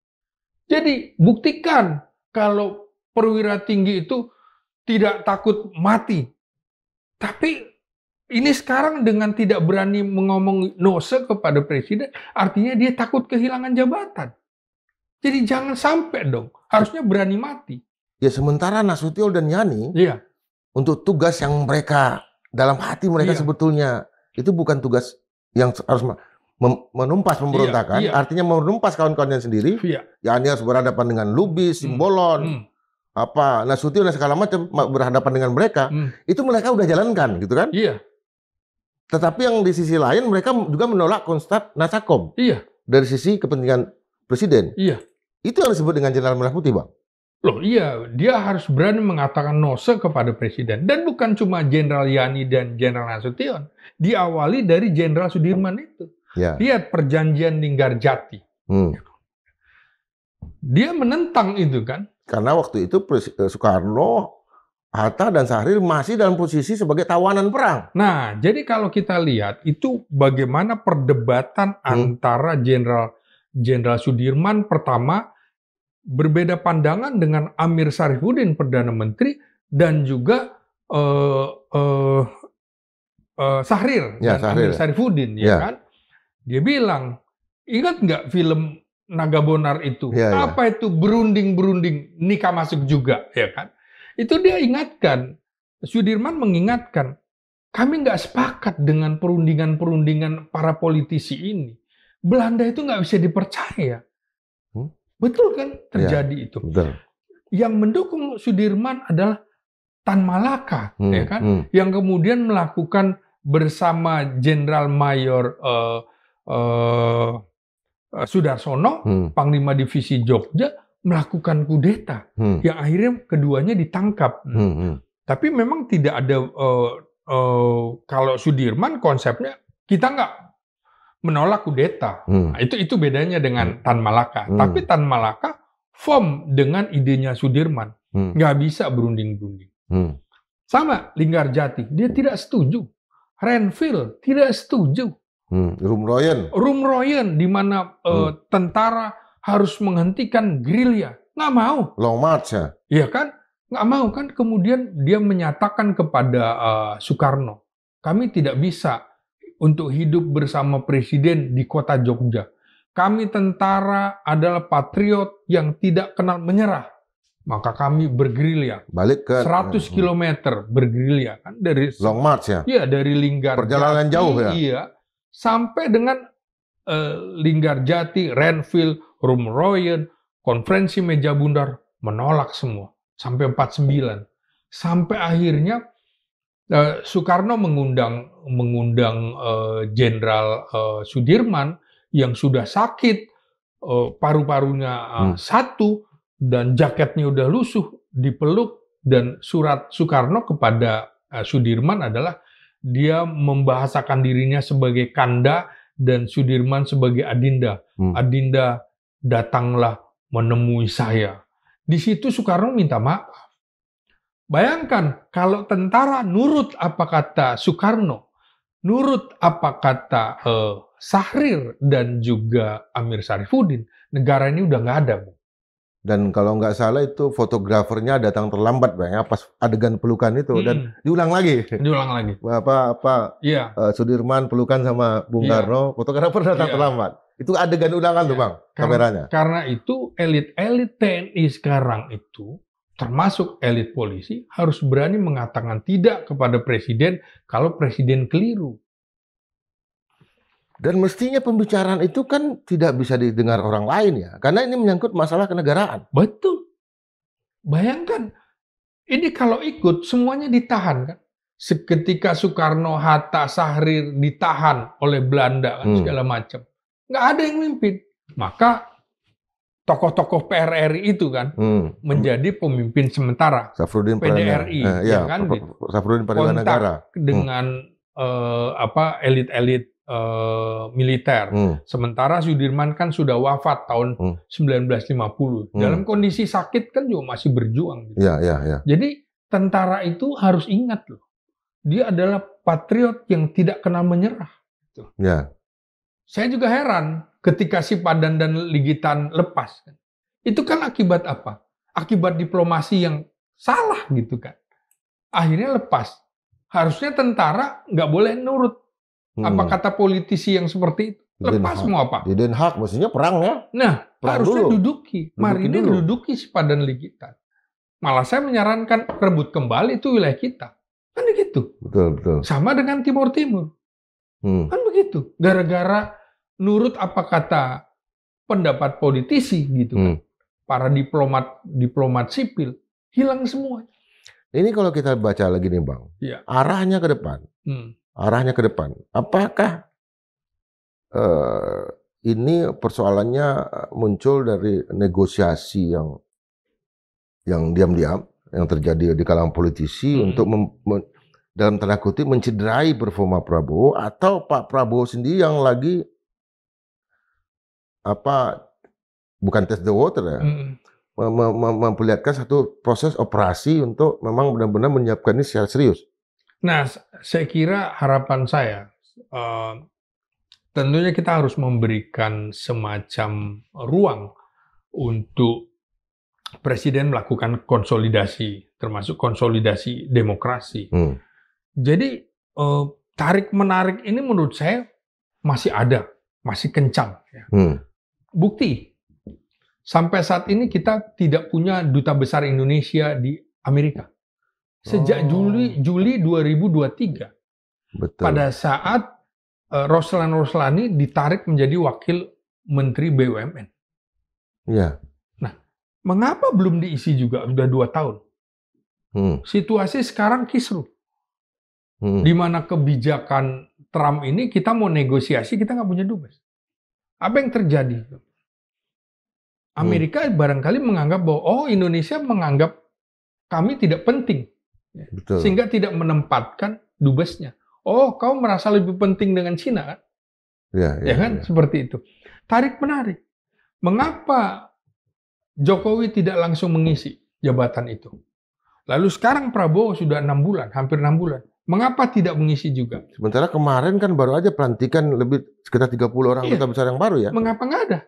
S1: Jadi buktikan kalau perwira tinggi itu tidak takut mati. Tapi ini sekarang dengan tidak berani mengomong nose kepada presiden, artinya dia takut kehilangan jabatan. Jadi jangan sampai dong. Harusnya berani mati.
S2: Ya sementara Nasution dan Yani, untuk tugas yang mereka, dalam hati mereka sebetulnya, itu bukan tugas yang harus menumpas pemberontakan. Artinya menumpas kawan-kawannya sendiri. Yani harus berhadapan dengan Lubis, Simbolon, Nasution dan segala macam berhadapan dengan mereka, itu mereka udah jalankan gitu kan? Tetapi yang di sisi lain mereka juga menolak konsep Nasakom. Dari sisi kepentingan presiden. Itu yang disebut dengan Jenderal Merah Putih, Bang.
S1: Dia harus berani mengatakan nose kepada presiden. Dan bukan cuma Jenderal Yani dan Jenderal Nasution. Diawali dari Jenderal Sudirman itu. Lihat perjanjian Linggarjati. Dia menentang itu kan.
S2: Karena waktu itu Soekarno, Hatta, dan Syahrir masih dalam posisi sebagai tawanan perang.
S1: Nah, jadi kalau kita lihat itu bagaimana perdebatan antara Jenderal Sudirman pertama berbeda pandangan dengan Amir Syarifuddin Perdana Menteri dan juga Syahrir
S2: Ya,
S1: dan
S2: Syahrir.
S1: Amir Syarifuddin, ya
S2: Ya.
S1: kan? Dia bilang, ingat nggak film Naga Bonar itu?
S2: Ya, ya.
S1: Apa itu berunding-berunding, nikah masuk juga, ya kan? Itu dia ingatkan, Sudirman mengingatkan, kami nggak sepakat dengan perundingan-perundingan para politisi ini. Belanda itu nggak bisa dipercaya. Betul kan terjadi itu.
S2: Betul.
S1: Yang mendukung Sudirman adalah Tan Malaka, ya kan? Yang kemudian melakukan bersama Jenderal Mayor Sudarsono, Panglima Divisi Jogja, melakukan kudeta, yang akhirnya keduanya ditangkap. Tapi memang tidak ada, kalau Sudirman konsepnya kita nggak menolak kudeta. Nah, itu bedanya dengan Tan Malaka. Tapi Tan Malaka firm dengan idenya Sudirman, nggak bisa berunding-berunding. Sama Linggarjati, dia tidak setuju. Renville tidak setuju. Rumroyen, di mana tentara harus menghentikan gerilya, nggak mau.
S2: Long March ya?
S1: Iya kan, nggak mau kan. Kemudian dia menyatakan kepada Soekarno, kami tidak bisa untuk hidup bersama presiden di kota Jogja. Kami tentara adalah patriot yang tidak kenal menyerah. Maka kami bergerilya.
S2: Balik ke
S1: 100 km bergerilya kan dari
S2: Long March ya?
S1: Iya, dari Linggarjati.
S2: Perjalanan jauh ya?
S1: Iya. Sampai dengan Linggarjati, Renville, Rumroyen, Konferensi Meja Bundar menolak semua sampai 49. Sampai akhirnya Soekarno mengundang Jenderal Sudirman yang sudah sakit, paru-parunya satu, dan jaketnya udah lusuh, dipeluk, dan surat Soekarno kepada Sudirman adalah dia membahasakan dirinya sebagai Kanda dan Sudirman sebagai Adinda. Adinda, datanglah menemui saya. Di situ Soekarno minta maaf. Bayangkan kalau tentara nurut apa kata Soekarno, nurut apa kata Syahrir dan juga Amir Syarifuddin, negara ini udah nggak ada, Bu.
S2: Dan kalau nggak salah itu fotografernya datang terlambat, Bang, ya, pas adegan pelukan itu, dan diulang lagi.
S1: Diulang lagi.
S2: Iya. Sudirman pelukan sama Bung Karno, fotografer datang terlambat. Itu adegan ulangan tuh, Bang, kameranya.
S1: Karena itu elit-elit TNI sekarang itu, termasuk elit polisi, harus berani mengatakan tidak kepada presiden kalau presiden keliru.
S2: Dan mestinya pembicaraan itu kan tidak bisa didengar orang lain ya, karena ini menyangkut masalah kenegaraan.
S1: Betul. Bayangkan, ini kalau ikut semuanya ditahan kan. Seketika Soekarno, Hatta, Syahrir ditahan oleh Belanda kan, segala macam. Nggak ada yang mimpin. Maka tokoh-tokoh PRRI itu kan menjadi pemimpin sementara.
S2: Safruddin
S1: PDRI, ya kan?
S2: Safruddin Pradana Negara
S1: dengan elit-elit militer. Sementara Sudirman kan sudah wafat tahun 1950. Dalam kondisi sakit kan juga masih berjuang. Gitu.
S2: Ya.
S1: Jadi tentara itu harus ingat loh. Dia adalah patriot yang tidak kenal menyerah. Gitu.
S2: Ya.
S1: Saya juga heran ketika Sipadan dan Ligitan lepas. Itu kan akibat apa? Akibat diplomasi yang salah gitu kan. Akhirnya lepas. Harusnya tentara nggak boleh nurut. Apa kata politisi yang seperti itu? Lepas mau apa?
S2: Di Den Haag mestinya perang ya?
S1: Nah,
S2: perang
S1: harusnya
S2: dulu.
S1: duduki. Mari ini duduki Sipadan Ligitan. Malah saya menyarankan rebut kembali itu wilayah kita. Kan begitu.
S2: Betul.
S1: Sama dengan Timur Timur. Kan begitu. Gara-gara nurut apa kata pendapat politisi gitu kan. Para diplomat sipil hilang semua.
S2: Ini kalau kita baca lagi nih, Bang.
S1: Ya.
S2: Arahnya ke depan. Arahnya ke depan. Apakah ini persoalannya muncul dari negosiasi yang diam-diam yang terjadi di kalangan politisi untuk dalam tanda kutip mencederai performa Prabowo, atau Pak Prabowo sendiri yang lagi bukan test the water ya, memperlihatkan satu proses operasi untuk memang benar-benar menyiapkan ini secara serius.
S1: Nah, saya kira harapan saya, tentunya kita harus memberikan semacam ruang untuk Presiden melakukan konsolidasi, termasuk konsolidasi demokrasi. Jadi tarik-menarik ini menurut saya masih ada, masih kencang. Ya. Bukti, sampai saat ini kita tidak punya duta besar Indonesia di Amerika. Sejak Juli 2023,
S2: Betul.
S1: pada saat Roslan Roslani ditarik menjadi wakil Menteri BUMN.
S2: Ya.
S1: Nah, mengapa belum diisi juga? Sudah 2 tahun. Situasi sekarang kisruh. Di mana kebijakan Trump ini kita mau negosiasi, kita nggak punya dubes. Apa yang terjadi? Amerika barangkali menganggap bahwa Indonesia menganggap kami tidak penting.
S2: Betul.
S1: Sehingga tidak menempatkan dubesnya. Kau merasa lebih penting dengan Cina kan? Ya kan? Seperti itu. Tarik-menarik. Mengapa Jokowi tidak langsung mengisi jabatan itu? Lalu sekarang Prabowo sudah 6 bulan, hampir 6 bulan. Mengapa tidak mengisi juga?
S2: Sementara kemarin kan baru aja pelantikan lebih sekitar 30 orang duta besar yang baru ya.
S1: Mengapa nggak ada?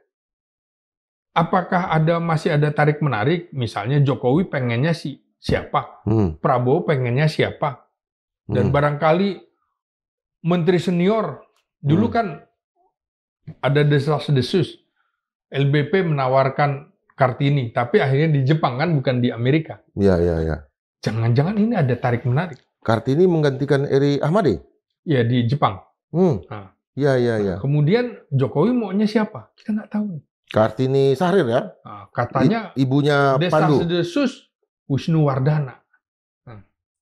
S1: Apakah masih ada tarik-menarik? Misalnya Jokowi pengennya siapa? Prabowo pengennya siapa? Dan barangkali Menteri senior, dulu kan ada desas-desus. LBP menawarkan Kartini, tapi akhirnya di Jepang kan, bukan di Amerika.
S2: Iya.
S1: Jangan-jangan ini ada tarik-menarik.
S2: Kartini menggantikan Eri Ahmadi?
S1: Iya, di Jepang.
S2: Iya.
S1: Kemudian Jokowi maunya siapa? Kita nggak tahu.
S2: Kartini Sahrir ya?
S1: Katanya
S2: ibunya Pandu.
S1: Desas-desus Wisnu Wardana.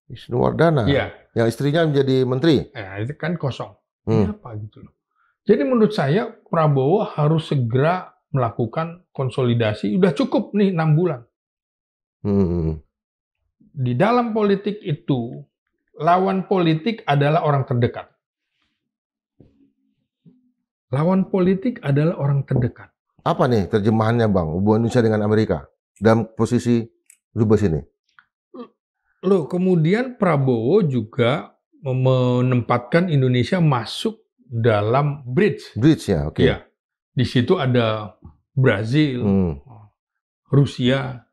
S2: Wisnu Wardana?
S1: Iya.
S2: Yang istrinya menjadi menteri?
S1: Ya, itu kan kosong. Ini apa gitu loh. Jadi menurut saya Prabowo harus segera melakukan konsolidasi. Udah cukup nih 6 bulan. Di dalam politik itu, lawan politik adalah orang terdekat. Lawan politik adalah orang terdekat.
S2: Apa nih terjemahannya Bang, hubungan Indonesia dengan Amerika dalam posisi dubes ini?
S1: Loh, kemudian Prabowo juga menempatkan Indonesia masuk dalam BRICS.
S2: BRICS ya, oke.
S1: Ya, di situ ada Brazil, Rusia,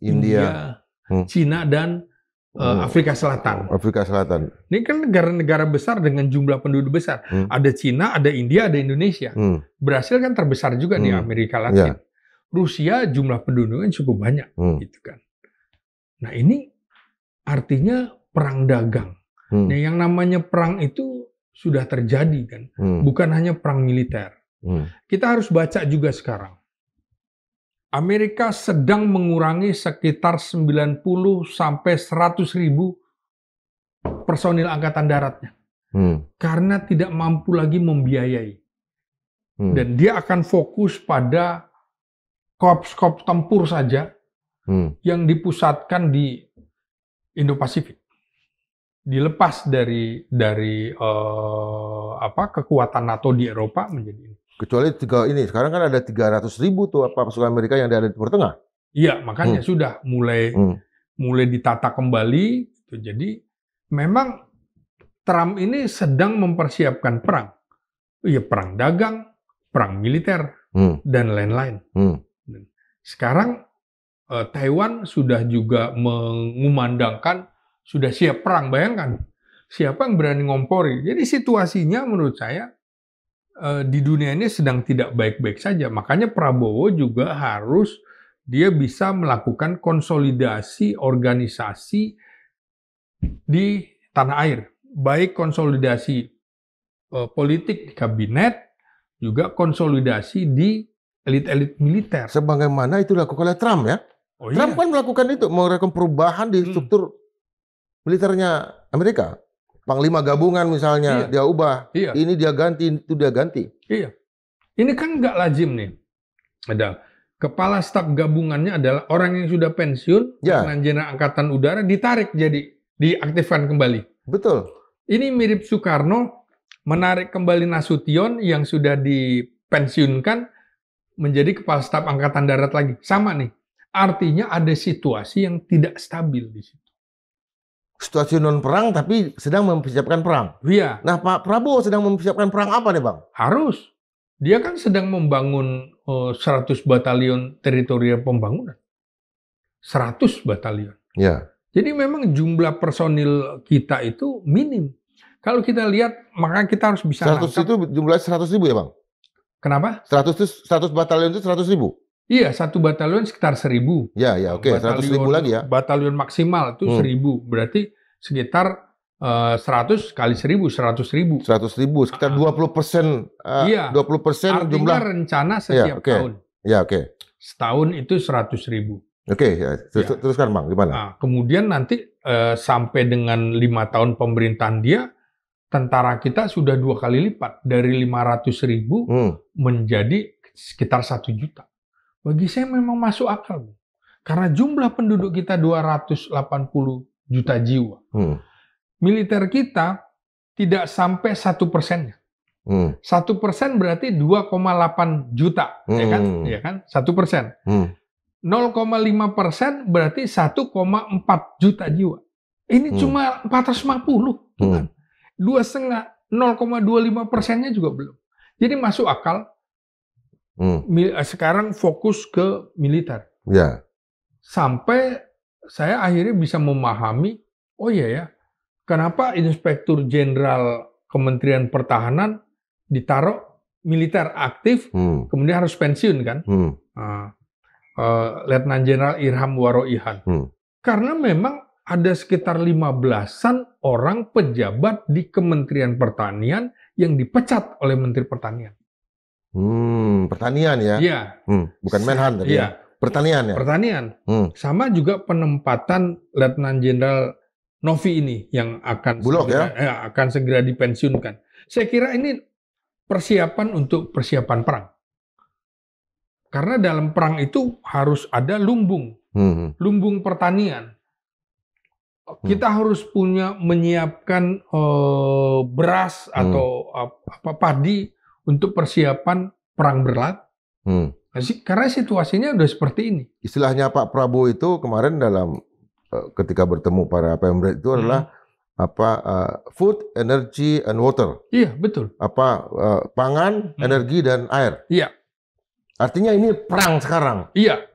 S1: India, Cina, dan Afrika Selatan.
S2: Afrika Selatan.
S1: Ini kan negara-negara besar dengan jumlah penduduk besar. Ada Cina, ada India, ada Indonesia. Brazil kan terbesar juga di Amerika Latin. Rusia jumlah penduduknya cukup banyak, gitu kan. Nah ini artinya perang dagang. Nah, yang namanya perang itu sudah terjadi kan, bukan hanya perang militer. Kita harus baca juga sekarang. Amerika sedang mengurangi sekitar 90 sampai 100 ribu personil angkatan daratnya. Karena tidak mampu lagi membiayai. Dan dia akan fokus pada korps tempur saja yang dipusatkan di Indo-Pasifik. Dilepas dari kekuatan NATO di Eropa menjadi ini.
S2: Kecuali sekarang kan ada 300 ribu tuh pasukan Amerika yang ada di Timur Tengah.
S1: Iya, makanya sudah mulai ditata kembali. Jadi memang Trump ini sedang mempersiapkan perang. Iya, perang dagang, perang militer, dan lain-lain. Sekarang Taiwan sudah juga mengumandangkan sudah siap perang. Bayangkan, siapa yang berani ngompori? Jadi situasinya menurut saya di dunia ini sedang tidak baik-baik saja. Makanya Prabowo juga harus dia bisa melakukan konsolidasi organisasi di tanah air. Baik konsolidasi politik di kabinet, juga konsolidasi di elit-elit militer.
S2: Sebagaimana itu dilakukan oleh Trump ya. Trump kan melakukan itu, melakukan perubahan di struktur militernya Amerika. Panglima gabungan misalnya, dia ubah. Ini dia ganti, itu dia ganti.
S1: Iya. Ini kan nggak lazim nih. Ada kepala staf gabungannya adalah orang yang sudah pensiun, Letnan Jenderal Angkatan Udara, ditarik jadi diaktifkan kembali.
S2: Betul.
S1: Ini mirip Soekarno menarik kembali Nasution yang sudah dipensiunkan menjadi Kepala Staf Angkatan Darat lagi. Sama nih. Artinya ada situasi yang tidak stabil di situ.
S2: Situasi non perang tapi sedang mempersiapkan perang.
S1: Iya.
S2: Nah, Pak Prabowo sedang mempersiapkan perang apa nih, Bang?
S1: Harus. Dia kan sedang membangun 100 batalion teritorial pembangunan. 100 batalion.
S2: Ya.
S1: Jadi memang jumlah personil kita itu minim. Kalau kita lihat, maka kita harus bisa
S2: 100
S1: nangkap.
S2: itu jumlahnya 100.000 ya, Bang?
S1: Kenapa?
S2: 100 batalion itu 100.000.
S1: Iya, 1 batalion sekitar 1.000.
S2: Ya, oke. 100.000 lagi ya.
S1: Batalion maksimal itu 1.000. Berarti sekitar 100 kali 1.000, 100.000.
S2: 100.000, sekitar 20%.
S1: Iya.
S2: 20%
S1: Artinya
S2: jumlah.
S1: rencana setiap tahun.
S2: Ya, oke.
S1: Setahun itu 100.000.
S2: Oke, ya. Teruskan, Bang. Gimana?
S1: Nah, kemudian nanti sampai dengan 5 tahun pemerintahan dia, tentara kita sudah 2 kali lipat. Dari 500.000 menjadi sekitar 1 juta. Bagi saya memang masuk akal, Bu. Karena jumlah penduduk kita 280 juta jiwa. Militer kita tidak sampai 1%-nya. 1% berarti 2,8 juta, ya kan? Ya kan? 1%. 0,5% berarti 1,4 juta jiwa. Ini cuma 450, bukan? 0,25%-nya juga belum. Jadi masuk akal. Sekarang fokus ke militer.
S2: Ya.
S1: Sampai saya akhirnya bisa memahami, oh iya ya, kenapa Inspektur Jenderal Kementerian Pertahanan ditaruh militer aktif, kemudian harus pensiun kan? Letnan Jenderal Irham Waroihan. Karena memang ada sekitar 15-an orang pejabat di Kementerian Pertanian yang dipecat oleh Menteri Pertanian.
S2: Pertanian ya?
S1: Iya.
S2: Bukan Menhan tadi.
S1: Iya.
S2: Pertanian ya?
S1: Pertanian. Sama juga penempatan Letnan Jenderal Novi ini yang akan
S2: Bulog
S1: akan segera dipensiunkan. Saya kira ini persiapan untuk persiapan perang. Karena dalam perang itu harus ada lumbung. Lumbung pertanian. Kita harus menyiapkan beras atau padi untuk persiapan perang berlaku. Karena situasinya udah seperti ini.
S2: Istilahnya Pak Prabowo itu kemarin dalam ketika bertemu para pemret itu adalah food, energy, and water.
S1: Iya, betul.
S2: Pangan, energi, dan air.
S1: Iya.
S2: Artinya ini perang sekarang.
S1: Iya.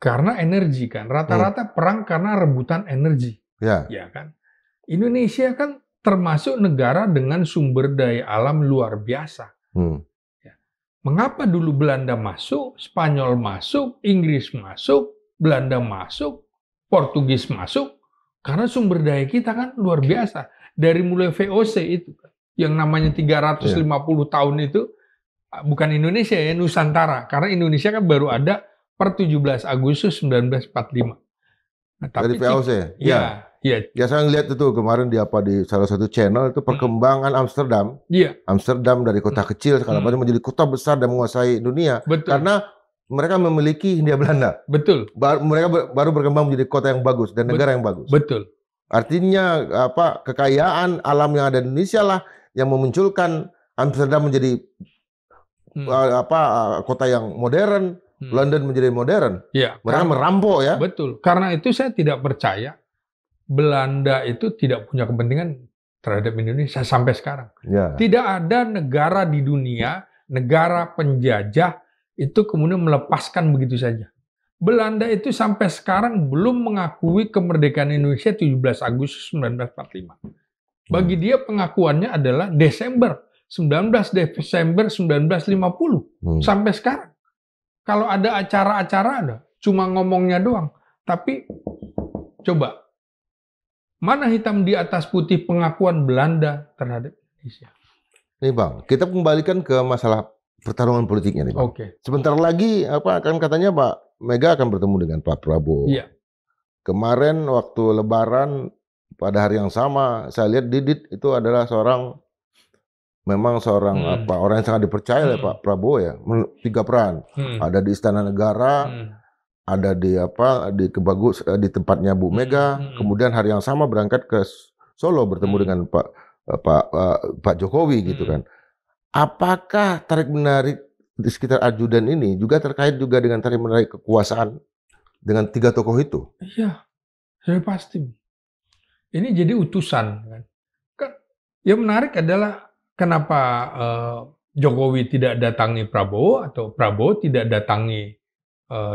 S1: Karena energi kan. Rata-rata perang karena rebutan energi.
S2: Ya.
S1: Ya kan. Indonesia kan termasuk negara dengan sumber daya alam luar biasa. Mengapa dulu Belanda masuk, Spanyol masuk, Inggris masuk, Belanda masuk, Portugis masuk? Karena sumber daya kita kan luar biasa. Dari mulai VOC itu, yang namanya 350 tahun itu, bukan Indonesia ya, Nusantara. Karena Indonesia kan baru ada per 17 Agustus 1945. Nah, tapi
S2: dari VOC?
S1: Ya.
S2: Ya, saya ngeliat itu kemarin di salah satu channel itu perkembangan Amsterdam.
S1: Iya.
S2: Amsterdam dari kota kecil sekarang menjadi kota besar dan menguasai dunia.
S1: Betul.
S2: Karena mereka memiliki Hindia Belanda.
S1: Betul.
S2: Mereka baru berkembang menjadi kota yang bagus dan negara yang bagus.
S1: Betul.
S2: Artinya kekayaan alam yang ada di Indonesia lah yang memunculkan Amsterdam menjadi kota yang modern, London menjadi modern.
S1: Iya.
S2: Mereka merampok ya.
S1: Betul. Karena itu saya tidak percaya Belanda itu tidak punya kepentingan terhadap Indonesia sampai sekarang.
S2: Ya.
S1: Tidak ada negara di dunia, negara penjajah itu kemudian melepaskan begitu saja. Belanda itu sampai sekarang belum mengakui kemerdekaan Indonesia 17 Agustus 1945. Bagi dia pengakuannya adalah Desember 1950 sampai sekarang. Kalau ada acara-acara cuma ngomongnya doang. Tapi coba mana hitam di atas putih pengakuan Belanda terhadap Indonesia?
S2: Nih Bang, kita kembalikan ke masalah pertarungan politiknya nih Bang.
S1: Oke.
S2: Sebentar lagi kan katanya Pak Mega akan bertemu dengan Pak Prabowo.
S1: Iya.
S2: Kemarin waktu Lebaran pada hari yang sama saya lihat Didit itu adalah memang seorang orang yang sangat dipercaya oleh Pak Prabowo ya. 3 peran. Ada di Istana Negara. Ada di di tempatnya Bu Mega, kemudian hari yang sama berangkat ke Solo bertemu dengan Pak Jokowi gitu kan. Apakah tarik menarik di sekitar ajudan ini juga terkait juga dengan tarik-menarik kekuasaan dengan 3 tokoh itu.
S1: Iya, sudah pasti. Ini jadi utusan kan. Yang menarik adalah kenapa Jokowi tidak datangi Prabowo atau Prabowo tidak datangi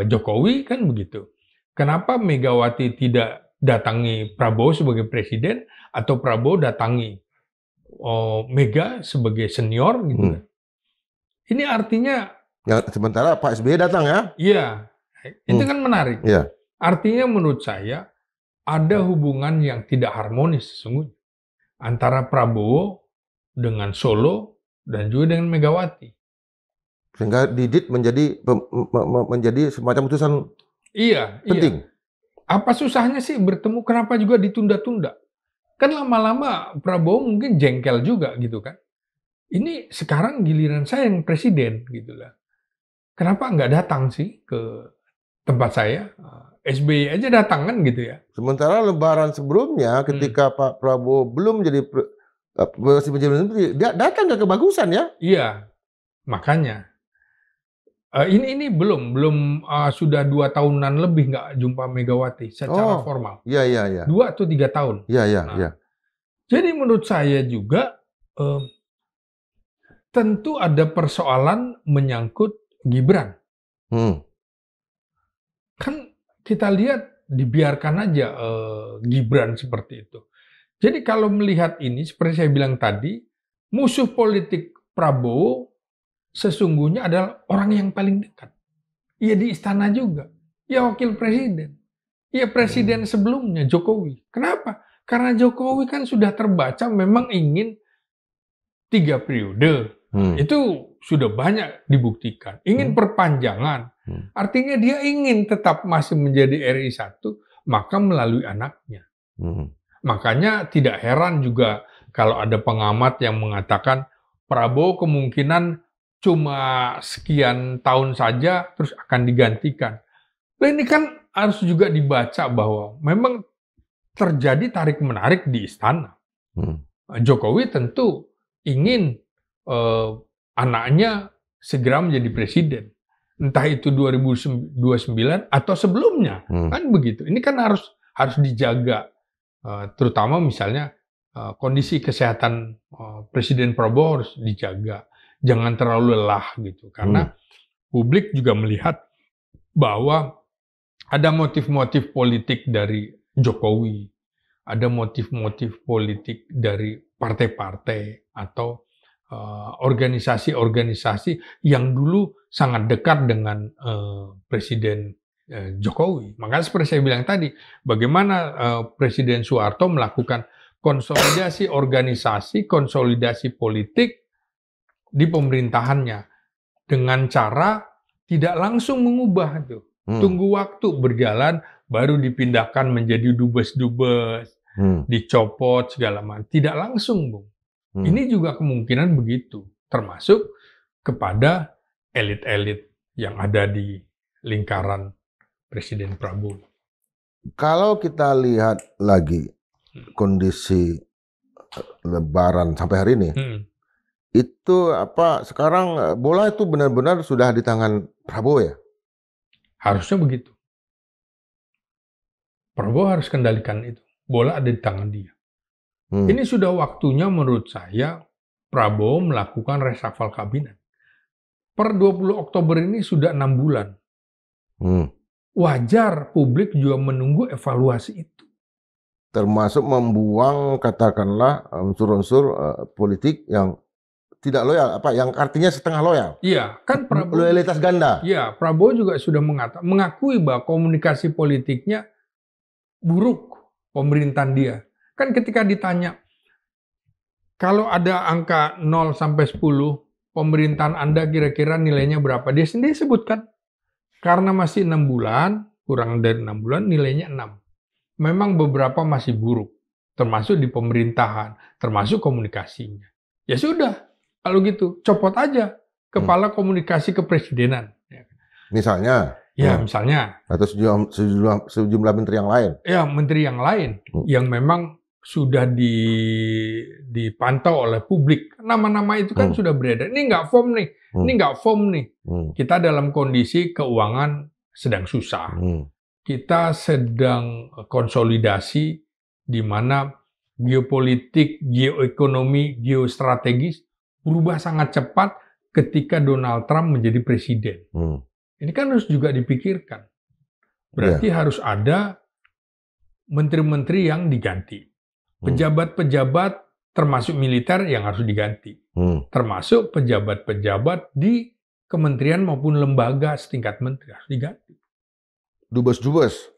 S1: Jokowi, kan begitu. Kenapa Megawati tidak datangi Prabowo sebagai presiden atau Prabowo datangi Mega sebagai senior gitu kan. Ini artinya
S2: Ya, sementara Pak SBY datang ya?
S1: iya, itu kan menarik.
S2: Iya.
S1: Artinya menurut saya ada hubungan yang tidak harmonis sesungguhnya antara Prabowo dengan Solo dan juga dengan Megawati.
S2: Sehingga Didit menjadi semacam utusan
S1: Iya,
S2: penting.
S1: iya. Apa susahnya sih bertemu? Kenapa juga ditunda-tunda? Kan lama-lama Prabowo mungkin jengkel juga gitu kan. Ini sekarang giliran saya yang presiden gitu lah. Kenapa nggak datang sih ke tempat saya? SBY aja datang kan gitu ya.
S2: Sementara Lebaran sebelumnya ketika Pak Prabowo belum menjadi presiden, dia datang ke Kebagusan ya?
S1: Iya, makanya. Ini belum sudah 2 tahunan lebih nggak jumpa Megawati secara formal.
S2: Iya, iya, iya.
S1: 2 atau 3 tahun.
S2: Iya, iya,
S1: Nah,
S2: iya.
S1: Jadi menurut saya juga tentu ada persoalan menyangkut Gibran. Kan kita lihat dibiarkan aja Gibran seperti itu. Jadi kalau melihat ini seperti saya bilang tadi, musuh politik Prabowo sesungguhnya adalah orang yang paling dekat. Ya di istana juga. Ya wakil presiden. Ya presiden sebelumnya Jokowi. Kenapa? Karena Jokowi kan sudah terbaca memang ingin 3 periode. Itu sudah banyak dibuktikan. Ingin perpanjangan. Artinya dia ingin tetap masih menjadi RI 1, maka melalui anaknya. Makanya tidak heran juga kalau ada pengamat yang mengatakan Prabowo kemungkinan cuma sekian tahun saja terus akan digantikan. Nah, ini kan harus juga dibaca bahwa memang terjadi tarik-menarik di istana. Jokowi tentu ingin anaknya segera menjadi presiden. Entah itu 2029 atau sebelumnya. Kan begitu. Ini kan harus dijaga. Terutama misalnya kondisi kesehatan Presiden Prabowo harus dijaga. Jangan terlalu lelah gitu. Karena publik juga melihat bahwa ada motif-motif politik dari Jokowi. Ada motif-motif politik dari partai-partai atau organisasi-organisasi yang dulu sangat dekat dengan Presiden Jokowi. Makanya seperti saya bilang tadi, bagaimana Presiden Soeharto melakukan konsolidasi organisasi, konsolidasi politik di pemerintahannya dengan cara tidak langsung mengubah itu. Tunggu waktu berjalan baru dipindahkan menjadi dubes-dubes, dicopot segala macam. Tidak langsung, Bung. Ini juga kemungkinan begitu, termasuk kepada elit-elit yang ada di lingkaran Presiden Prabowo.
S2: Kalau kita lihat lagi kondisi Lebaran sampai hari ini, itu sekarang bola itu benar-benar sudah di tangan Prabowo ya?
S1: Harusnya begitu. Prabowo harus kendalikan itu. Bola ada di tangan dia. Ini sudah waktunya menurut saya Prabowo melakukan reshuffle kabinet. Per 20 Oktober ini sudah 6 bulan. Wajar publik juga menunggu evaluasi itu.
S2: Termasuk membuang katakanlah unsur-unsur politik yang tidak loyal, yang artinya setengah loyal.
S1: Iya, kan Prabowo
S2: loyalitas ganda.
S1: Iya, Prabowo juga sudah mengakui bahwa komunikasi politiknya buruk pemerintahan dia. Kan ketika ditanya, kalau ada angka 0 sampai 10, pemerintahan Anda kira-kira nilainya berapa? Dia sendiri sebutkan. Karena masih 6 bulan, kurang dari 6 bulan, nilainya 6. Memang beberapa masih buruk, termasuk di pemerintahan, termasuk komunikasinya. Ya sudah, kalau gitu, copot aja kepala komunikasi kepresidenan.
S2: Misalnya?
S1: Ya, misalnya.
S2: Atau sejumlah menteri yang lain?
S1: Ya, menteri yang lain, yang memang sudah dipantau oleh publik. Nama-nama itu kan sudah beredar. Ini nggak firm nih, ini nggak firm nih. Kita dalam kondisi keuangan sedang susah. Kita sedang konsolidasi di mana geopolitik, geoekonomi, geostrategis berubah sangat cepat ketika Donald Trump menjadi presiden. Ini kan harus juga dipikirkan. Berarti harus ada menteri-menteri yang diganti. Pejabat-pejabat termasuk militer yang harus diganti. Termasuk pejabat-pejabat di kementerian maupun lembaga setingkat menteri harus diganti.
S2: Dubes-dubes.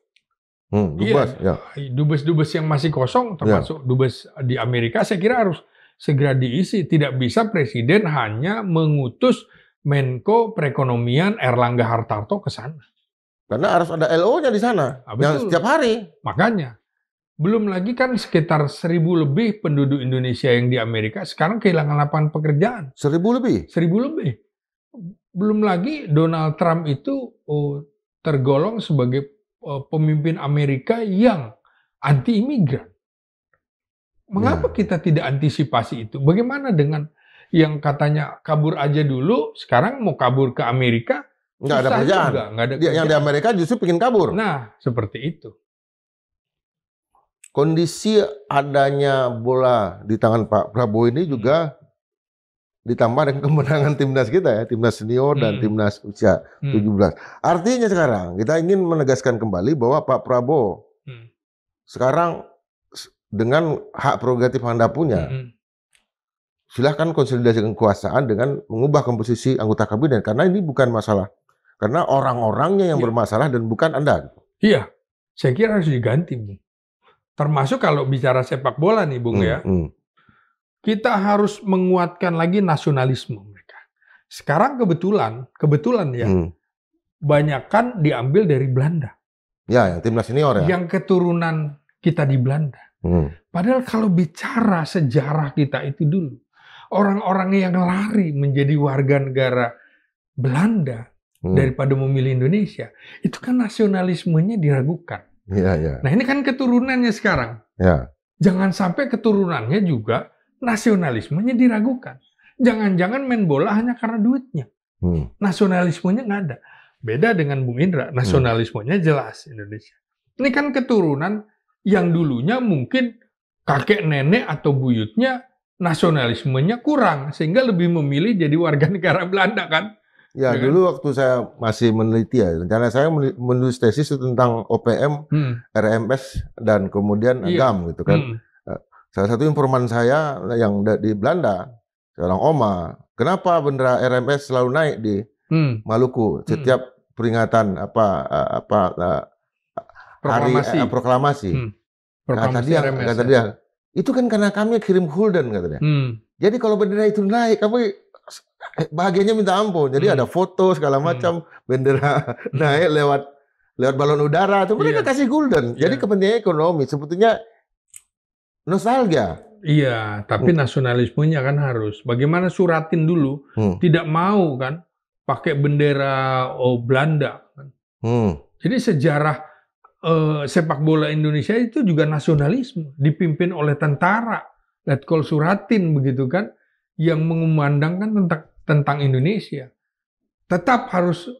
S1: Dubes-dubes yang masih kosong, termasuk dubes di Amerika, saya kira harus segera diisi. Tidak bisa presiden hanya mengutus Menko Perekonomian Erlangga Hartarto ke sana.
S2: Karena harus ada LO-nya di sana, yang setiap hari.
S1: Makanya. Belum lagi kan sekitar 1.000 lebih penduduk Indonesia yang di Amerika sekarang kehilangan lapangan pekerjaan.
S2: 1.000 lebih?
S1: 1.000 lebih. Belum lagi Donald Trump itu tergolong sebagai pemimpin Amerika yang anti-imigran. Mengapa kita tidak antisipasi itu? Bagaimana dengan yang katanya kabur aja dulu, sekarang mau kabur ke Amerika?
S2: Nggak ada pekerjaan. Yang di Amerika justru pengen kabur.
S1: Nah, seperti itu.
S2: Kondisi adanya bola di tangan Pak Prabowo ini juga ditambah dengan kemenangan timnas kita ya, timnas senior dan timnas usia 17. Artinya sekarang kita ingin menegaskan kembali bahwa Pak Prabowo sekarang dengan hak prerogatif Anda punya, silahkan konsolidasikan kekuasaan dengan mengubah komposisi anggota kabinet, karena ini bukan masalah, karena orang-orangnya yang bermasalah dan bukan Anda.
S1: Iya, saya kira harus diganti, Bung. Termasuk kalau bicara sepak bola nih, Bung ya. Kita harus menguatkan lagi nasionalisme mereka. Sekarang kebetulan ya, banyakan diambil dari Belanda.
S2: Ya, yang timnas senior ya.
S1: Yang keturunan kita di Belanda. Padahal kalau bicara sejarah kita itu dulu, orang-orang yang lari menjadi warga negara Belanda daripada memilih Indonesia, itu kan nasionalismenya diragukan. Nah ini kan keturunannya sekarang. Jangan sampai keturunannya juga nasionalismenya diragukan. Jangan-jangan main bola hanya karena duitnya. Nasionalismenya nggak ada. Beda dengan Bung Indra, nasionalismenya jelas Indonesia. Ini kan keturunan yang dulunya mungkin kakek nenek atau buyutnya nasionalismenya kurang, sehingga lebih memilih jadi warga negara Belanda kan.
S2: Ya, dulu waktu saya masih meneliti ya, rencana saya menulis tesis tentang OPM, RMS, dan kemudian GAM gitu kan. Salah satu informan saya yang di Belanda, seorang oma, kenapa bendera RMS selalu naik di Maluku setiap peringatan proklamasi. Kata dia, itu kan karena kami kirim Hulden katanya. Jadi kalau bendera itu naik, kami bahagianya minta ampun. Jadi ada foto segala macam, bendera naik lewat balon udara. Itu mereka kasih gulden. Jadi kepentingan ekonomi sebetulnya nostalgia.
S1: Iya, tapi nasionalismenya kan harus. Bagaimana Suratin dulu tidak mau kan pakai bendera Belanda. Jadi sejarah sepak bola Indonesia itu juga nasionalisme, dipimpin oleh tentara, Letkol Suratin begitu kan, yang mengumandangkan tentang Indonesia. Tetap harus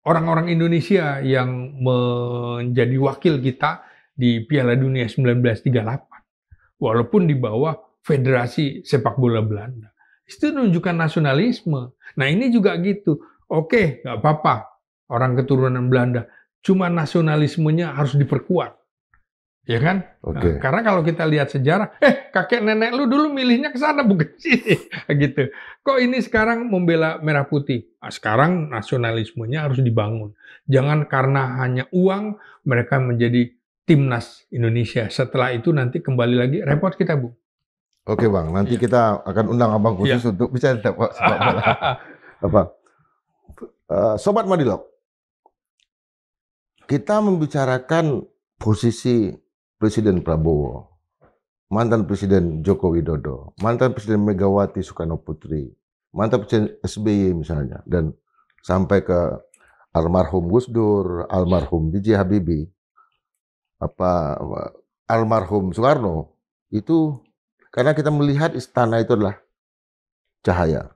S1: orang-orang Indonesia yang menjadi wakil kita di Piala Dunia 1938. Walaupun di bawah Federasi Sepak Bola Belanda. Itu menunjukkan nasionalisme. Nah ini juga gitu. Oke, nggak apa-apa. Orang keturunan Belanda. Cuma nasionalismenya harus diperkuat. Ya kan? Nah, karena kalau kita lihat sejarah, kakek nenek lu dulu milihnya ke sana bukan sini, gitu. Kok ini sekarang membela merah putih? Nah, sekarang nasionalismenya harus dibangun. Jangan karena hanya uang mereka menjadi timnas Indonesia. Setelah itu nanti kembali lagi repot kita, Bu.
S2: Oke, Bang. Nanti kita akan undang Abang khusus untuk bicara sepak bola. Sobat Madilog, kita membicarakan posisi Presiden Prabowo, mantan Presiden Joko Widodo, mantan Presiden Megawati Soekarno Putri, mantan Presiden SBY misalnya, dan sampai ke almarhum Gus Dur, almarhum B.J. Habibie, almarhum Soekarno, itu karena kita melihat istana itu adalah cahaya.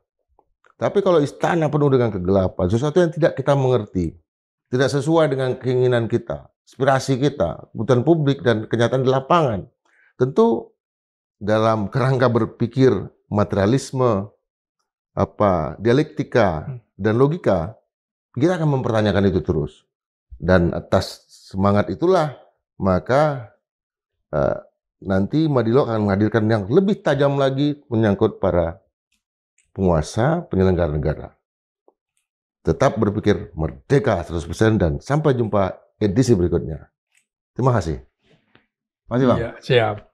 S2: Tapi kalau istana penuh dengan kegelapan, sesuatu yang tidak kita mengerti, tidak sesuai dengan keinginan kita, aspirasi kita, kebutuhan publik dan kenyataan di lapangan, tentu dalam kerangka berpikir materialisme, dialektika dan logika, kita akan mempertanyakan itu terus. Dan atas semangat itulah maka nanti Madilog akan menghadirkan yang lebih tajam lagi menyangkut para penguasa, penyelenggara negara. Tetap berpikir merdeka 100% dan sampai jumpa edisi berikutnya. Terima kasih. Masih Bang.
S1: Iya, siap.